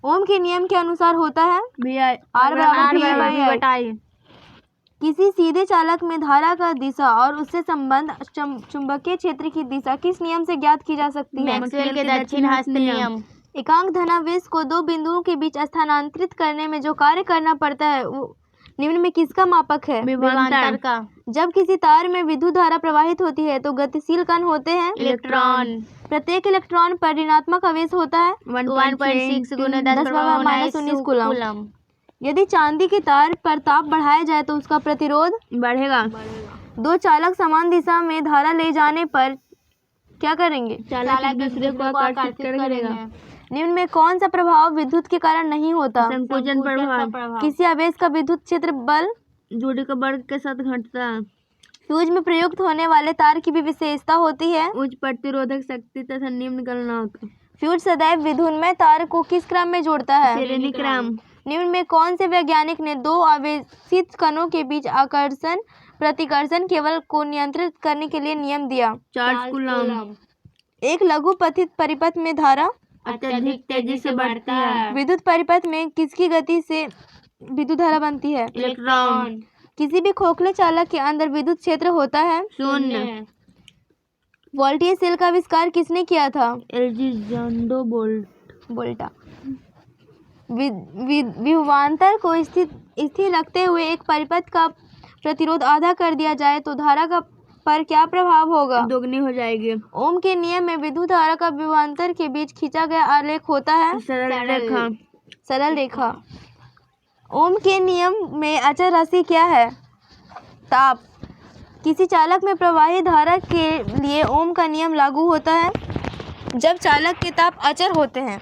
ओम के नियम के अनुसार होता है
R बराबर V बटा I।
किसी सीधे चालक में धारा का दिशा और उससे संबंध चुंबकीय क्षेत्र की दिशा किस नियम से ज्ञात की जा सकती है?
मैक्सवेल के दक्षिण हस्त नियम।
एकांक धनावेश को दो बिंदुओं के बीच स्थानांतरित करने में जो कार्य करना पड़ता है वो निम्न में किसका मापक है?
विभवांतर का।
जब किसी तार में विद्युत धारा प्रवाहित होती है तो गतिशील कण होते हैं
इलेक्ट्रॉन।
प्रत्येक इलेक्ट्रॉन पर ऋणात्मक आवेश होता है
1.6 × 10⁻⁻19 कूलम।
यदि चांदी के तार पर ताप बढ़ाया जाए तो उसका प्रतिरोध
बढ़ेगा।
दो चालक समान दिशा में धारा ले जाने पर क्या करेंगे?
चालक एक दूसरे को आकर्षित करेगा।
निम्न में कौन सा प्रभाव विद्युत के कारण नहीं होता?
संकोचन प्रभाव।
किसी आवेश का विद्युत क्षेत्र बल
जोड़ी के वर्ग के साथ घटता है।
फ्यूज में प्रयुक्त होने वाले तार की भी विशेषता होती है
उच्च प्रतिरोधक शक्ति तथा निम्न गलनांक।
फ्यूज सदैव विद्युन्मय तार को किस क्रम में जोड़ता है?
श्रेणी क्रम।
निम्न में कौन से वैज्ञानिक ने दो आवेशित कणों के बीच आकर्षण प्रतिकर्षण केवल को नियंत्रित करने के लिए नियम दिया?
Charles coulomb.
एक लघु पथित परिपथ में धारा
अत्यधिक तेजी से बढ़ती है।
विद्युत परिपथ में किसकी गति से विद्युत धारा बनती है?
इलेक्ट्रॉन।
किसी भी खोखले चालक के अंदर विद्युत क्षेत्र होता है
शून्य।
वोल्टेज सेल का आविष्कार किसने किया था?
एलिजांड्रो
बोल्टा। विभवांतर को स्थिर रखते हुए एक परिपथ का प्रतिरोध आधा कर दिया जाए तो धारा का पर क्या प्रभाव होगा?
दोगुनी हो जाएगी।
ओम के नियम में विद्युत धारा का विभवांतर के बीच खींचा गया आलेख होता है सरल रेखा। ओम के नियम में अचर राशि क्या है? ताप। किसी चालक में प्रवाही धारा के लिए ओम का नियम लागू होता है जब चालक के ताप अचर होते हैं।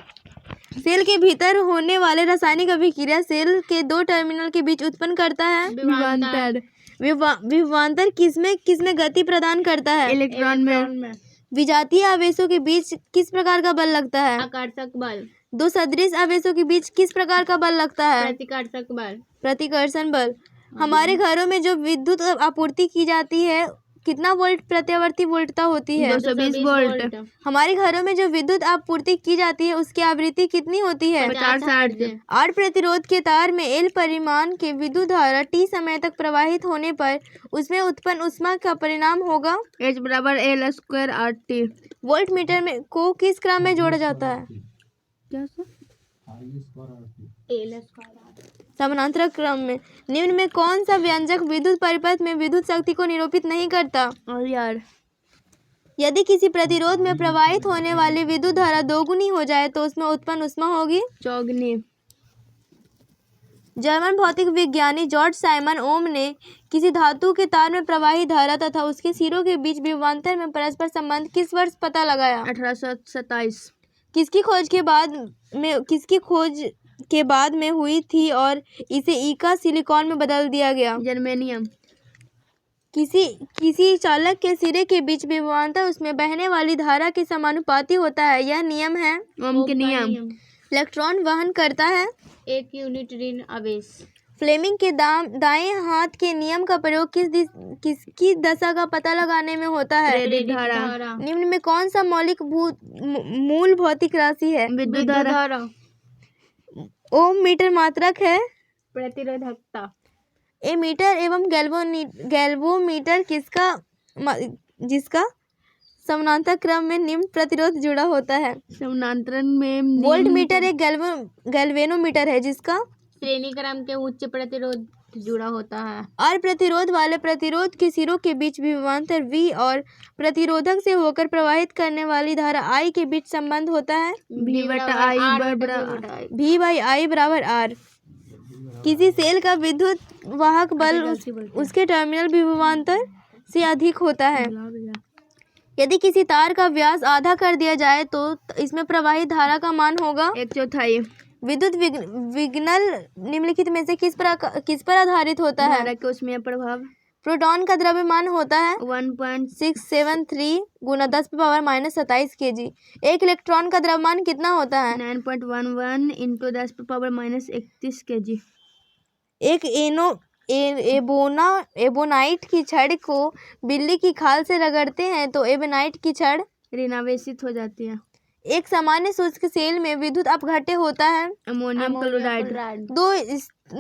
सेल के भीतर होने वाले रासायनिक अभिक्रिया सेल के दो टर्मिनल के बीच उत्पन्न करता है
विभवांतर।
विभवांतर किसमें गति प्रदान करता है?
इलेक्ट्रॉन में।
विजातीय आवेशों के बीच किस प्रकार का बल लगता है?
आकर्षक बल।
दो सदृश आवेशों के बीच किस प्रकार का बल लगता है?
प्रतिकर्षक बल।
प्रतिकर्षण बल। हमारे घरों में जो विद्युत आपूर्ति की जाती है कितना वोल्ट प्रत्यावर्ती वोल्टता होती है?
220 वोल्ट।
हमारे घरों में जो विद्युत आपूर्ति की जाती है उसकी आवृत्ति कितनी होती है?
50 हर्ट्ज।
8 प्रतिरोध के तार में एल परिमाण के विद्युत धारा टी समय तक प्रवाहित होने पर उसमें उत्पन्न ऊष्मा का परिणाम होगा
H बराबर L² RT।
वोल्ट मीटर में को किस क्रम में जोड़ा जाता है? समानांतर क्रम में। निम्न में कौन सा व्यंजक विद्युत परिपथ में विद्युत शक्ति को निरूपित नहीं करता?
और यार
यदि किसी प्रतिरोध में प्रवाहित होने वाली विद्युत धारा दोगुनी हो जाए तो उसमें उत्पन्न ऊष्मा होगी
चौगुनी।
जर्मन भौतिक विज्ञानी जॉर्ज साइमन ओम ने किसी धातु के तार में प्रवाहित धारा तथा उसके सिरों के बीच विभवांतर में परस्पर संबंध किस वर्ष पता लगाया?
1827।
किसकी खोज के बाद में हुई थी और इसे ईका सिलिकॉन में बदल दिया गया?
जर्मेनियम।
किसी चालक के सिरे के बीच विभवांतर उसमें बहने वाली धारा के समानुपाती होता है। यह नियम है
ओम के नियम।
इलेक्ट्रॉन वहन करता है
1 यूनिट ऋण आवेश।
फ्लेमिंग के दाएं हाथ के नियम का प्रयोग किसकी दशा का पता लगाने में होता है?
प्रेरित धारा।
निम्न में कौन सा मूल भौतिक राशि है?
विद्युत धारा।
ओम मीटर मात्रक है
प्रतिरोधकता।
ए मीटर एवं गैल्वोमीटर जिसका समानांतर क्रम में निम्न प्रतिरोध जुड़ा होता है?
समानांतर में
वोल्ट मीटर एक गैल्वेनोमीटर है जिसका
श्रेणी क्रम के उच्च प्रतिरोध जुड़ा होता है।
R प्रतिरोध वाले प्रतिरोध के सिरों के बीच विभवांतर V और प्रतिरोधक से होकर प्रवाहित करने वाली धारा I के बीच संबंध होता है
V बटा I बराबर
V बाई I बराबर R। किसी सेल का विद्युत वाहक बल उसके टर्मिनल विभवांतर से अधिक होता है। यदि किसी तार का व्यास आधा कर दिया जाए तो इसमें प्रवाहित धारा का मान होगा
1/4। विद्युत
विग्नल निम्नलिखित में से किस पर आधारित होता है?
धारा के ऊष्मीय प्रभाव।
प्रोटॉन का द्रव्यमान होता है
1.673
गुना 10⁻⁻27 kg। एक इलेक्ट्रॉन का द्रव्यमान कितना होता है?
9.11 इंटू 10⁻31 kg।
एक एबोनाइट की छड़ को बिल्ली की खाल से रगड़ते हैं तो एबोनाइट की छड़
ऋणावेशित हो जाती है।
एक सामान्य शुष्क सेल में विद्युत अपघट्य होता है
अमोनियम क्लोराइड।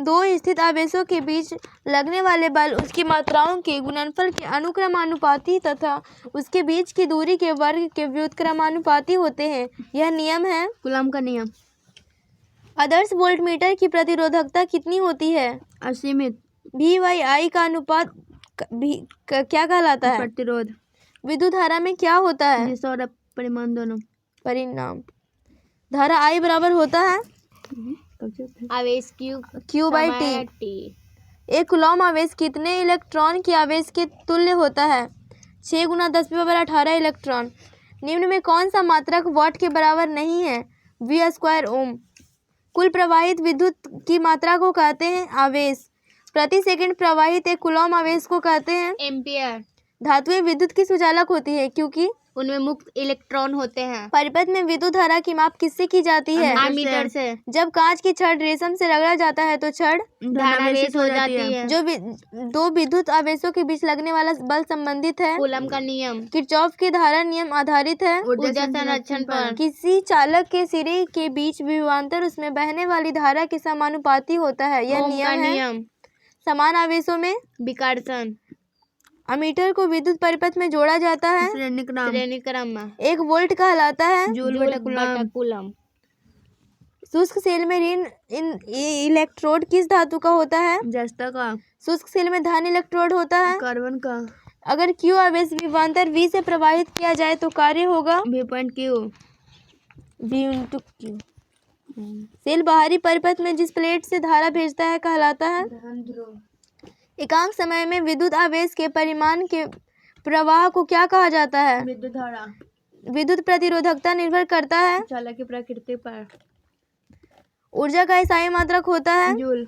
दो स्थित आवेशों के बीच लगने वाले बल उसकी मात्राओं के गुणनफल के अनुक्रमानुपाती तथा उसके बीच की दूरी के वर्ग के व्युत्क्रमानुपाती होते हैं। यह नियम है
कूलम का नियम।
आदर्श वोल्टमीटर की प्रतिरोधकता कितनी होती है?
असीमित।
V बाई I का अनुपात क्या कहलाता है?
प्रतिरोध।
विद्युत धारा में क्या होता है?
दिशा और परिमाण दोनों।
परिणाम। धारा I बराबर होता है
आवेश
Q बाई T। एक कूलॉम आवेश कितने इलेक्ट्रॉन के आवेश के तुल्य होता है? 6 गुना 10⁻18 इलेक्ट्रॉन। निम्न में कौन सा मात्रक वाट के बराबर नहीं है? V² ओम। कुल प्रवाहित विद्युत की मात्रा को कहते हैं आवेश। प्रति सेकंड प्रवाहित एक कूलॉम आवेश को कहते हैं
एम्पियर।
धातुएं विद्युत की सुचालक होती है क्योंकि
उनमें मुक्त इलेक्ट्रॉन होते हैं।
परिपथ में विद्युत धारा की माप किससे की जाती है?
एमीटर से।
जब कांच की छड़ रेशम से रगड़ा जाता है तो छड़
धनावेश हो जाती है।
जो दो विद्युत आवेशों के बीच लगने वाला बल संबंधित है
कूलम का नियम।
किरचॉफ के धारा नियम आधारित है
ऊर्जा संरक्षण पर।
किसी चालक के सिरे के बीच विभवांतर उसमें बहने वाली धारा के समानुपाती होता है। यह नियम है समान आवेशों में
विकर्षण।
अमीटर को विद्युत परिपथ में जोड़ा जाता है
श्रेणी क्रम में।
1 वोल्ट कहलाता है
जूल बटा कूलम।
शुष्क सेल में ऋण इलेक्ट्रोड किस धातु का होता है?
जस्ता का।
शुष्क सेल में धन इलेक्ट्रोड होता है
कार्बन का।
अगर Q आवेश विभवांतर V से प्रवाहित किया जाए तो कार्य होगा V इंटू Q। सेल बाहरी परिपथ में जिस प्लेट से धारा भेजता है कहलाता है एकांक समय में विद्युत आवेश के परिमाण के प्रवाह को क्या कहा जाता है?
विद्युत धारा।
विद्युत प्रतिरोधकता निर्भर करता है
चालक की प्रकृति पर।
ऊर्जा का इकाई मात्रक होता है
जूल।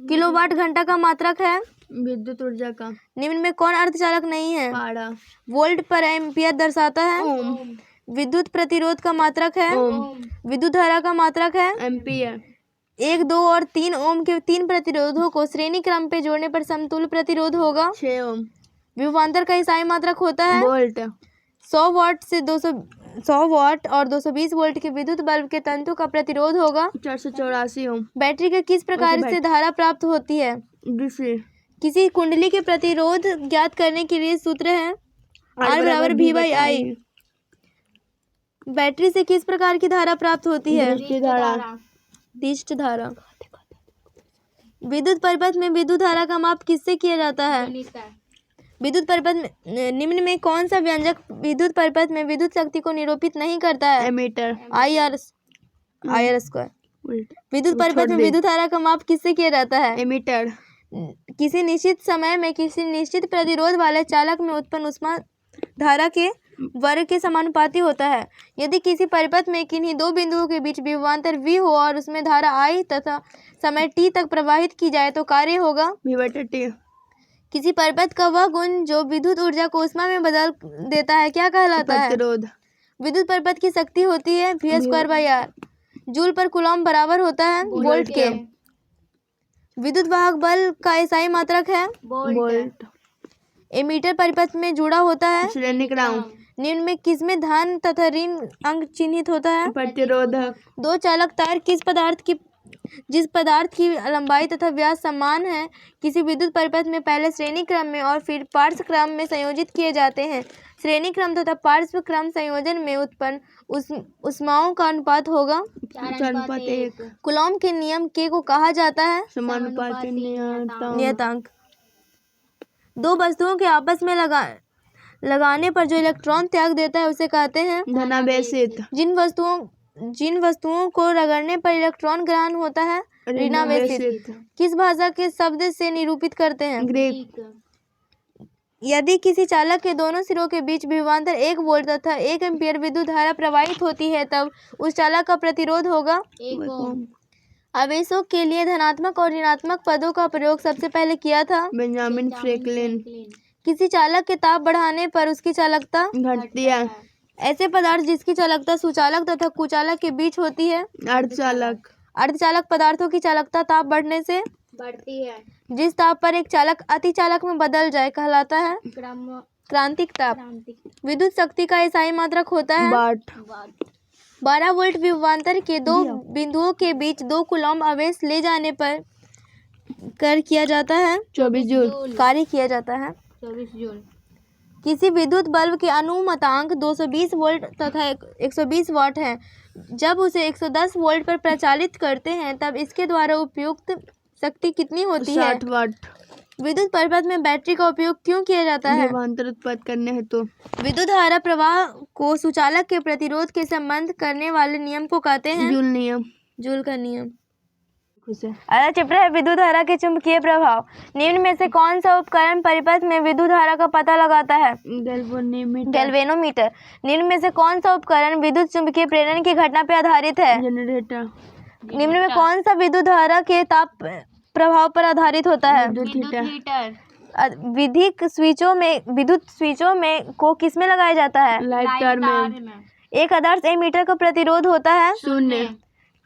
किलोवाट घंटा का मात्रक है
विद्युत ऊर्जा का।
निम्न में कौन अर्धचालक नहीं है?
पारा।
वोल्ट पर एम्पियर दर्शाता है
ओम।
विद्युत प्रतिरोध का मात्रक है
ओम।
विद्युत धारा का मात्रक है
एम्पियर।
1, 2 और 3 ओम के 3 प्रतिरोधों को श्रेणी क्रम पे जोड़ने पर समतुल्य प्रतिरोध होगा
6 ओम।
विभवांतर का इकाई मात्रक होता है
वोल्ट।
100 वाट और 220 वोल्ट के विद्युत बल्ब के तंतु का प्रतिरोध होगा
484 ओम।
बैटरी का किस प्रकार से धारा प्राप्त होती है?
डीसी।
किसी कुंडली के प्रतिरोध ज्ञात करने के लिए सूत्र है R बराबर V बाई I। बैटरी से किस प्रकार की धारा प्राप्त होती है? दिष्ट धारा। विद्युत परिपथ में विद्युत धारा का माप किससे किया जाता है? विद्युत परिपथ में निम्न में कौन सा व्यंजक विद्युत परिपथ में विद्युत शक्ति को निरूपित नहीं करता है?
एमीटर।
IR square. विद्युत परिपथ में विद्युत धारा का माप किससे किया जाता है?
एमीटर।
किसी निश्चित समय में किसी निश्चित प्रतिरोध वाले चालक में उत्पन्न ऊष्मा धारा के वर्ग के समानुपाती होता है। यदि किसी परिपथ में किन्हीं दो बिंदुओं के बीच विभवांतर V हो और उसमें धारा I तथा समय t तक प्रवाहित की जाए तो कार्य होगा
V बटा T।
किसी परिपथ का वह गुण जो विद्युत ऊर्जा को ऊष्मा में बदल देता है क्या कहलाता है?
प्रतिरोध।
विद्युत परिपथ की शक्ति होती है V²/R। जूल पर कूलॉम बराबर होता है वोल्ट के। विद्युत वाहक बल का एसआई मात्रक है
वोल्ट।
एमीटर परिपथ में जुड़ा होता है
श्रेणी क्रम।
निम्न में किसमें धन तथा ऋण अंक चिन्हित होता है?
प्रतिरोधक।
दो चालक तार किस पदार्थ की जिस पदार्थ की लंबाई तथा व्यास समान है किसी विद्युत परिपथ में पहले श्रेणी क्रम में और फिर पार्श्व क्रम में संयोजित किए जाते हैं। श्रेणी क्रम तथा पार्श्व क्रम संयोजन में उत्पन्न ऊष्माओं का अनुपात होगा
4:1।
कूलॉम के नियम के को कहा जाता है
समानुपाती
नियतांक। दो वस्तुओं के आपस में लगाने पर जो इलेक्ट्रॉन त्याग देता है उसे कहते हैं
धनावेशित।
जिन वस्तुओं को रगड़ने पर इलेक्ट्रॉन ग्रहण होता है ऋणावेशित। किस भाषा के शब्द से निरूपित करते हैं
ग्रीक।
यदि किसी चालक के दोनों सिरों के बीच विभवांतर 1 वोल्ट तथा 1 एम्पीयर विद्युत धारा प्रवाहित होती है तब उस चालक का प्रतिरोध होगा
1 ओम।
आवेशों के लिए धनात्मक और ऋणात्मक पदों का प्रयोग सबसे पहले किया था
बेंजामिन फ्रैंकलिन।
किसी चालक के ताप बढ़ाने पर उसकी चालकता
घटती है।
ऐसे पदार्थ जिसकी चालकता सुचालक तथा कुचालक के बीच होती है
अर्धचालक।
अर्धचालक पदार्थों की चालकता ताप बढ़ने से
बढ़ती है।
जिस ताप पर एक चालक अतिचालक में बदल जाए कहलाता है क्रांतिक ताप। विद्युत शक्ति का एसआई मात्रक होता है
वाट।
12 वोल्ट विभवांतर के दो बिंदुओं के बीच 2 कूलॉम आवेश ले जाने पर किया जाता है
24 जूल।
कार्य किया जाता है
24 जूल।
किसी विद्युत बल्ब के अनुमतांक 220 वोल्ट तथा 120 वाट है। जब उसे 110 वोल्ट पर प्रचालित करते हैं तब इसके द्वारा उपयुक्त शक्ति कितनी होती है
60 वाट।
विद्युत परिपथ में बैटरी का उपयोग क्यों किया जाता है
विभवांतर उत्पन्न करने हेतु।
विद्युत धारा प्रवाह को सुचालक के प्रतिरोध के संबंध करने वाले नियम को कहते हैं
जूल नियम।
जूल का नियम।
खुश है।
अगला चैप्टर है विद्युत धारा के चुंबकीय प्रभाव। निम्न में से कौन सा उपकरण परिपथ में विद्युत धारा का पता लगाता है गैल्वेनोमीटर। निम्न में से कौन सा उपकरण विद्युत चुंबकीय प्रेरण की घटना पर आधारित है
जनरेटर।
निम्न में कौन सा विद्युत धारा के ताप प्रभाव पर आधारित होता है
विद्युत हीटर।
विद्युत स्विचों में को किस में लगाया जाता है
लाइटर में।
एक आदर्श एमीटर का प्रतिरोध होता है
0।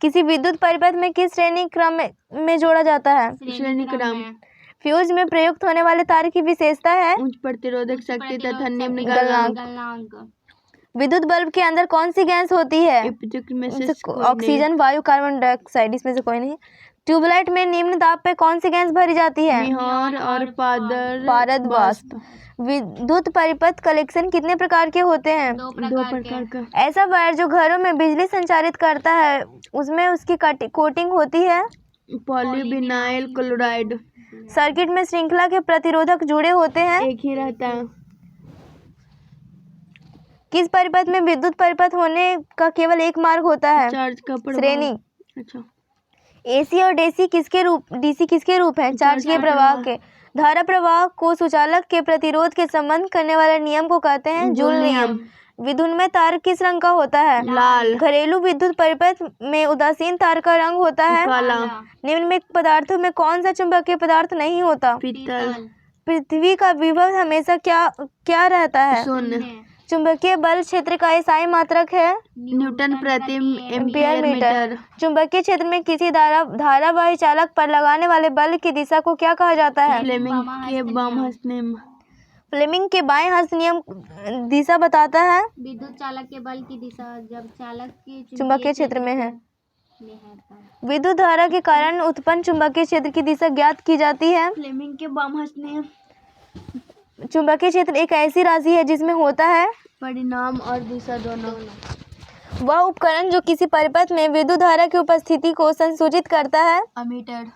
किसी विद्युत परिपथ में किस श्रेणी क्रम में जोड़ा जाता है
श्रेणी क्रम।
फ्यूज में प्रयुक्त होने वाले तार की विशेषता है
उच्च प्रतिरोधक शक्ति तथा निम्न
गलनांक।
गलनांक।
विद्युत बल्ब के अंदर कौन सी गैस होती है
उपयुक्त में से कोई नहीं।
ऑक्सीजन वायु कार्बन डाइऑक्साइड इसमें से कोई नहीं। ट्यूबलाइट में निम्न दाब पे कौन सी गैस भरी जाती है
मिहार और
पारद वाष्प। विद्युत परिपथ कलेक्शन कितने प्रकार के होते हैं
2 प्रकार का।
ऐसा वायर जो घरों में बिजली संचारित करता है उसमें उसकी कोटिंग होती है
पॉलीविनाइल क्लोराइड।
सर्किट में श्रृंखला के प्रतिरोधक जुड़े होते हैं
एक ही रहता है।
किस परिपथ में विद्युत परिपथ होने का केवल एक मार्ग होता है
चार्ज का प्रभाव।
श्रेणी।
अच्छा।
एसी और डीसी किसके रूप हैं चार्ज के प्रवाह के। धारा प्रवाह को सुचालक के प्रतिरोध के संबंध करने वाले नियम को कहते हैं जूल नियम। विद्युन्मय तार किस रंग का होता है
लाल।
घरेलू विद्युत परिपथ में उदासीन तार का रंग होता है
काला।
निम्न में पदार्थों में कौन सा चुंबकीय पदार्थ नहीं होता
पीतल।
पृथ्वी का विभव हमेशा क्या रहता है
0।
चुंबकीय बल क्षेत्र का एसआई मात्रक है
न्यूटन प्रति
एम्पियर मीटर। चुंबकीय क्षेत्र में किसी धारावाही चालक पर लगाने वाले बल की दिशा को क्या कहा जाता है
फ्लेमिंग के बाम हस्त नियम।
फ्लेमिंग के बाएं हस्त नियम दिशा बताता है
विद्युत चालक के बल की दिशा जब चालक के
चुंबकीय क्षेत्र में है। विद्युत धारा के कारण उत्पन्न चुंबकीय क्षेत्र की दिशा ज्ञात की जाती है
फ्लेमिंग के बाम हस्त नियम।
चुंबकीय क्षेत्र एक ऐसी राशि है जिसमें होता है
परिणाम और दिशा दोनों।
वह उपकरण जो किसी परिपथ में विद्युत धारा की उपस्थिति को संसूचित करता है
अमीटर।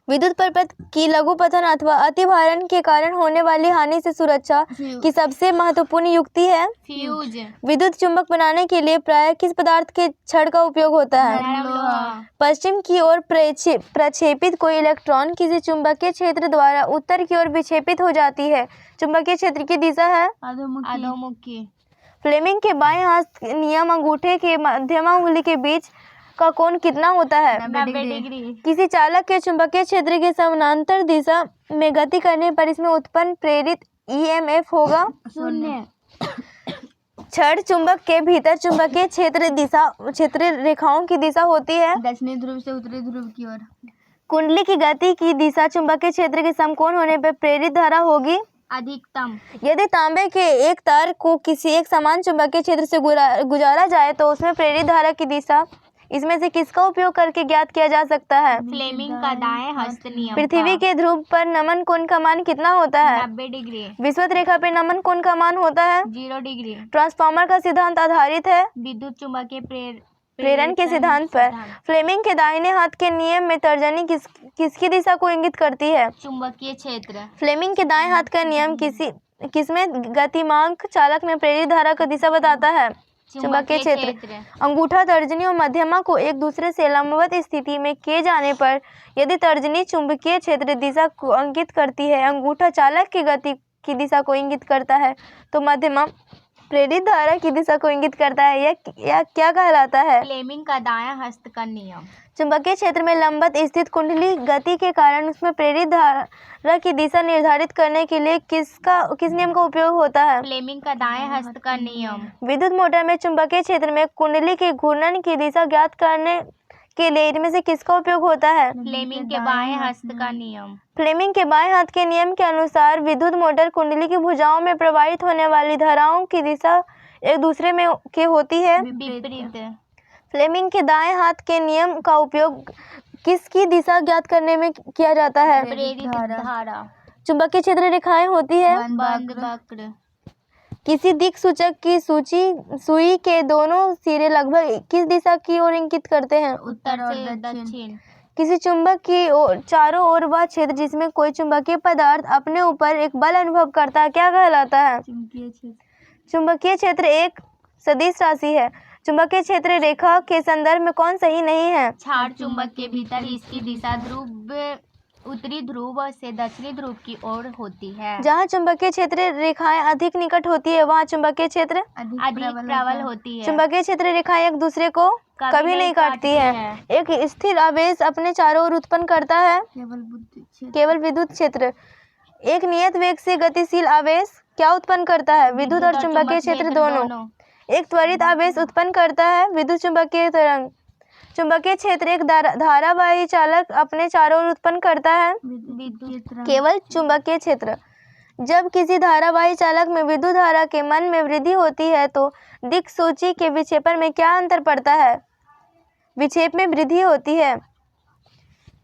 विद्युत परिपथ की लघुपतन अथवा अतिभारण के कारण होने वाली हानि से सुरक्षा की सबसे महत्वपूर्ण युक्ति है
फ्यूज।
विद्युत चुंबक बनाने के लिए प्रायः किस पदार्थ के छड़ का उपयोग होता है पश्चिम की ओर प्रक्षेपित कोई इलेक्ट्रॉन किसी चुंबकीय क्षेत्र द्वारा उत्तर की ओर विक्षेपित हो जाती है चुंबकीय क्षेत्र की दिशा है
अधोमुखी।
फ्लेमिंग के बाएं हस्त नियम अंगूठे के मध्यमा उंगली के बीच का कोण कितना होता है
90 डिग्री।
किसी चालक के चुंबकीय क्षेत्र के समानांतर दिशा में गति करने पर इसमें उत्पन्न प्रेरित ईएमएफ होगा
0।
छड़ चुंबक के भीतर चुंबकीय क्षेत्र रेखाओं की दिशा होती है
दक्षिणी ध्रुव से उत्तरी ध्रुव की ओर।
कुंडली की गति की दिशा चुंबकीय क्षेत्र के समकोण होने पर प्रेरित धारा होगी
अधिकतम।
यदि तांबे के एक तार को किसी एक समान चुंबकीय क्षेत्र से गुजारा जाए तो उसमें प्रेरित धारा की दिशा इसमें से किसका उपयोग करके ज्ञात किया जा सकता है?
फ्लेमिंग का दाएं हस्त नियम
पृथ्वी के ध्रुव पर नमन कोण का मान कितना होता है?
90 डिग्री।
विषुवत रेखा पर नमन कोण का मान होता है?
0 डिग्री।
ट्रांसफार्मर का सिद्धांत आधारित है
विद्युत चुम्बकीय
प्रेरण के सिद्धांत पर। फ्लेमिंग के दाहिने हाथ के नियम में तर्जनी किसकी दिशा को इंगित करती है?
चुंबकीय क्षेत्र।
फ्लेमिंग के दाएं हाथ का नियम किसमें गतिमांक चालक में प्रेरित धारा का दिशा बताता है? चुंबकीय क्षेत्र। अंगूठा, तर्जनी और मध्यमा को एक दूसरे से लंबवत स्थिति में किए जाने पर यदि तर्जनी चुंबकीय क्षेत्र दिशा को इंगित करती है, अंगूठा चालक की गति की दिशा को इंगित करता है, तो मध्यमा प्रेरित धारा की दिशा को इंगित करता है। यह क्या कहलाता है?
फ्लेमिंग का दायां हस्त का नियम।
चुंबकीय क्षेत्र में लंबवत स्थित कुंडली गति के कारण उसमें प्रेरित धारा की दिशा निर्धारित करने के लिए किस नियम का उपयोग होता है?
फ्लेमिंग का दाएं हस्त का नियम।
विद्युत मोटर में चुंबकीय क्षेत्र में कुंडली के घूर्णन की दिशा ज्ञात करने के लिए इनमें से किसका उपयोग होता है?
फ्लेमिंग के बाएं हस्त का नियम।
फ्लेमिंग के बाएं हाथ के नियम के अनुसार विद्युत मोटर कुंडली की भुजाओं में प्रवाहित होने वाली धाराओं की दिशा एक दूसरे में के होती है
विपरीत।
फ्लेमिंग के दाएं हाथ के नियम का उपयोग किसकी दिशा ज्ञात करने में किया जाता है?
प्रेरित धारा।
चुंबकीय क्षेत्र रेखाएं होती है
बंद वक्र।
किसी दिक् सूचक की सुई के दोनों सिरे लगभग किस दिशा की ओर इंगित करते हैं?
उत्तर से दक्षिण।
किसी चुंबक की चारों ओर वह क्षेत्र जिसमें कोई चुंबकीय पदार्थ अपने ऊपर एक बल अनुभव करता है क्या कहलाता है? चुंबकीय क्षेत्र एक सदिश राशि है। चुंबकीय क्षेत्र रेखा के संदर्भ में कौन सही नहीं है?
क्षार चुंबक के भीतर इसकी दिशा उत्तरी ध्रुव से दक्षिणी ध्रुव की ओर होती है।
जहाँ चुंबकीय क्षेत्र रेखाएं अधिक निकट होती है वहाँ चुंबकीय क्षेत्र
अधिक प्रबल होती है।
चुंबकीय क्षेत्र रेखाएं एक दूसरे को कभी नहीं काटती है। एक स्थिर आवेश अपने चारों ओर उत्पन्न करता है केवल विद्युत क्षेत्र। एक नियत वेग से गतिशील आवेश क्या उत्पन्न करता है? विद्युत और चुंबकीय क्षेत्र दोनों। एक त्वरित आवेश उत्पन्न करता है विद्युत चुंबकीय तरंग। चुंबकीय क्षेत्र एक धारावाही चालक अपने चारों ओर उत्पन्न करता है केवल चुंबकीय क्षेत्र। जब किसी धारावाही चालक में विद्युत धारा के मन में वृद्धि होती है तो दिक् सूची के विक्षेपण में क्या अंतर पड़ता है? विक्षेप में वृद्धि होती है।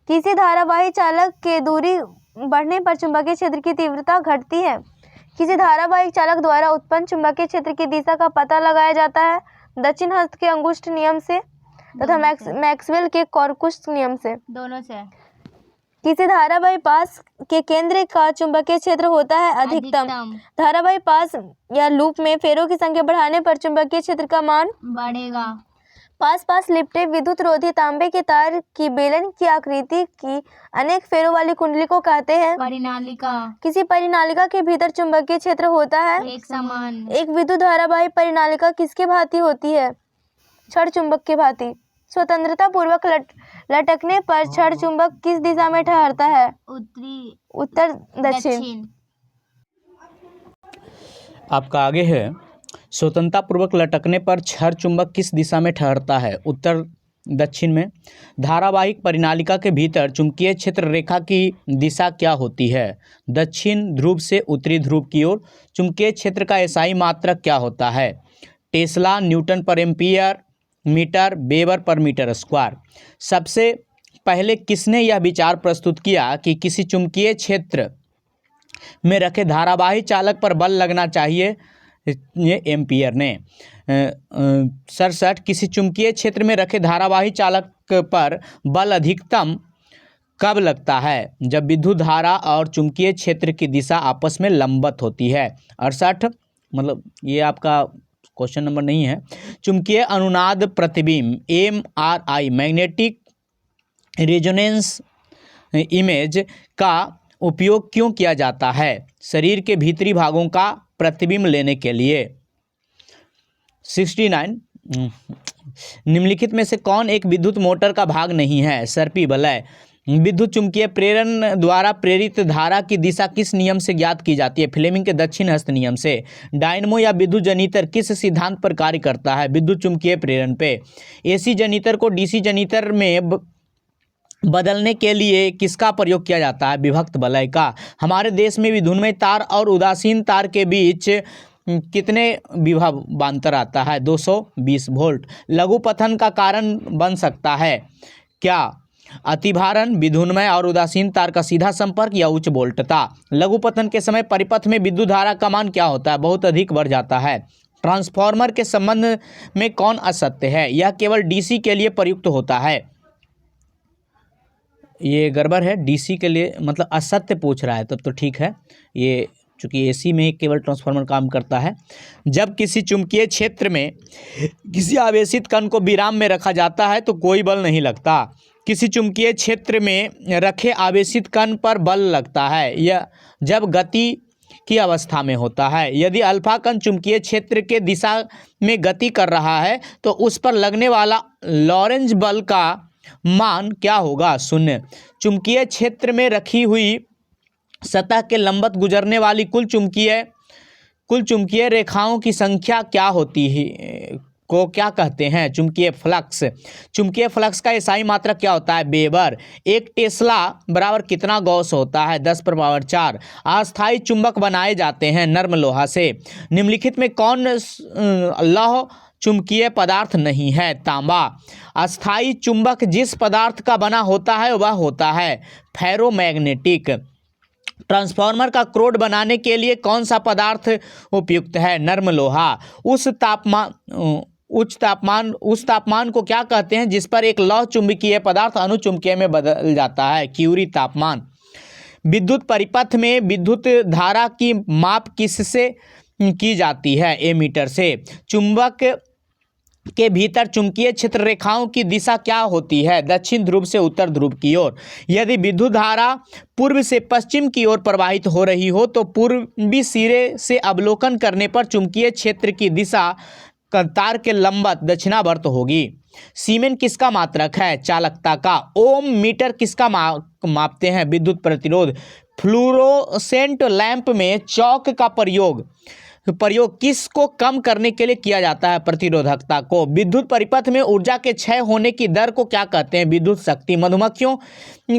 किसी धारावाही चालक के दूरी बढ़ने पर चुंबकीय क्षेत्र की तीव्रता घटती है। किसी धारावाही चालक द्वारा उत्पन्न चुंबकीय क्षेत्र की दिशा का पता लगाया जाता है दक्षिण हस्त के अंगुष्ठ नियम से तथा मैक्सवेल के कॉर्कुश नियम से।
दोनों से।
किसी धारावाही पास के केंद्र का चुंबकीय क्षेत्र होता है अधिकतम। धारावाही पास या लूप में फेरों की संख्या बढ़ाने पर चुंबकीय क्षेत्र का मान
बढ़ेगा।
पास लिपटे विद्युत रोधी तांबे के तार की बेलन की आकृति की अनेक फेरों वाली कुंडली को कहते हैं
परिनालिका।
किसी परिनालिका के भीतर चुंबकीय क्षेत्र होता है
एक समान।
एक विद्युत धारावाही परिनालिका किसके भांति होती है? क्षण चुंबक के भांति। स्वतंत्रता पूर्वक लटकने पर क्षण चुंबक किस दिशा में ठहरता है? उत्तर दक्षिण।
आपका आगे है स्वतंत्रता पूर्वक लटकने पर क्षण चुंबक किस दिशा में ठहरता है? उत्तर दक्षिण में। धारावाहिक परिनालिका के भीतर चुंबकीय क्षेत्र रेखा की दिशा क्या होती है? दक्षिण ध्रुव से उत्तरी ध्रुव की ओर। चुंबकीय क्षेत्र का एसआई मात्रक क्या होता है? टेस्ला, न्यूटन पर एम्पियर मीटर, वेबर पर मीटर स्क्वायर। सबसे पहले किसने यह विचार प्रस्तुत किया कि किसी चुंबकीय क्षेत्र में रखे धारावाही चालक पर बल लगना चाहिए? ये एम्पियर ने। 67 किसी चुंबकीय क्षेत्र में रखे धारावाही चालक पर बल अधिकतम कब लगता है? जब विद्युत धारा और चुंबकीय क्षेत्र की दिशा आपस में लंबवत होती है। 68 मतलब ये आपका क्वेश्चन नंबर नहीं है। चुंबकीय अनुनाद प्रतिबिंब MRI मैग्नेटिक रेजोनेंस इमेज का उपयोग क्यों किया जाता है? शरीर के भीतरी भागों का प्रतिबिंब लेने के लिए। 69 निम्नलिखित में से कौन एक विद्युत मोटर का भाग नहीं है? सर्पी वलय। विद्युत चुंबकीय प्रेरण द्वारा प्रेरित धारा की दिशा किस नियम से ज्ञात की जाती है? फ्लेमिंग के दक्षिण हस्त नियम से। डायनमो या विद्युत जनितर किस सिद्धांत पर कार्य करता है? विद्युत चुंबकीय प्रेरण पे। एसी जनितर को डीसी जनितर में बदलने के लिए किसका प्रयोग किया जाता है? विभक्त वलय का। हमारे देश में विधुन्मय तार और उदासीन तार के बीच कितने विभव बांतर आता है? 220 वोल्ट। लघुपथन का कारण बन सकता है क्या? अतिभारण, विधुन्मय और उदासीन तार का सीधा संपर्क या उच्च वोल्टता। लघुपतन के समय परिपथ में विद्युत धारा का मान क्या होता है? बहुत अधिक बढ़ जाता है। ट्रांसफार्मर के संबंध में कौन असत्य है? यह केवल डीसी के लिए प्रयुक्त होता है। ये गड़बड़ है, डीसी के लिए मतलब असत्य पूछ रहा है, तब तो ठीक है। ये चूँकि एसी में केवल ट्रांसफार्मर काम करता है। जब किसी चुंबकीय क्षेत्र में किसी आवेशित कण को विराम में रखा जाता है तो कोई बल नहीं लगता। किसी चुंबकीय क्षेत्र में रखे आवेशित कण पर बल लगता है यह जब गति की अवस्था में होता है। यदि अल्फा कण चुंबकीय क्षेत्र के दिशा में गति कर रहा है तो उस पर लगने वाला लॉरेंज बल का मान क्या होगा? 0। चुंबकीय क्षेत्र में रखी हुई सतह के लंबवत गुजरने वाली कुल चुंबकीय रेखाओं की संख्या क्या होती है को क्या कहते हैं? चुंबकीय फ्लक्स। चुंबकीय फ्लक्स का एसआई मात्रक क्या होता है? वेबर। 1 टेस्ला बराबर कितना गॉस होता है? 10⁴। अस्थायी चुंबक बनाए जाते हैं नर्म लोहा से। निम्नलिखित में कौन लौह चुंबकीय पदार्थ नहीं है? तांबा। अस्थायी चुंबक जिस पदार्थ का बना होता है वह होता है फेरोमैग्नेटिक। ट्रांसफार्मर का क्रोड बनाने के लिए कौन सा पदार्थ उपयुक्त है? नर्म लोहा। उस तापमान को क्या कहते हैं जिस पर एक लौह चुंबकीय पदार्थ अनुचुंबकीय में बदल जाता है? क्यूरी तापमान। विद्युत परिपथ में विद्युत धारा की माप किससे की जाती है? एमीटर से। चुंबक के भीतर चुंबकीय क्षेत्र रेखाओं की दिशा क्या होती है? दक्षिण ध्रुव से उत्तर ध्रुव की ओर। यदि विद्युत धारा पूर्व से पश्चिम की ओर प्रवाहित हो रही हो तो पूर्वी सिरे से अवलोकन करने पर चुंबकीय क्षेत्र की दिशा तार के लंबवत दक्षिणावर्त होगी। सीमेन किसका मात्रक है? चालकता का। ओम मीटर किसका मापते हैं? विद्युत प्रतिरोध। फ्लूरोसेंट लैंप में चौक का प्रयोग किसको कम करने के लिए किया जाता है? प्रतिरोधकता को। विद्युत परिपथ में ऊर्जा के क्षय होने की दर को क्या कहते हैं? विद्युत शक्ति। मधुमक्खियों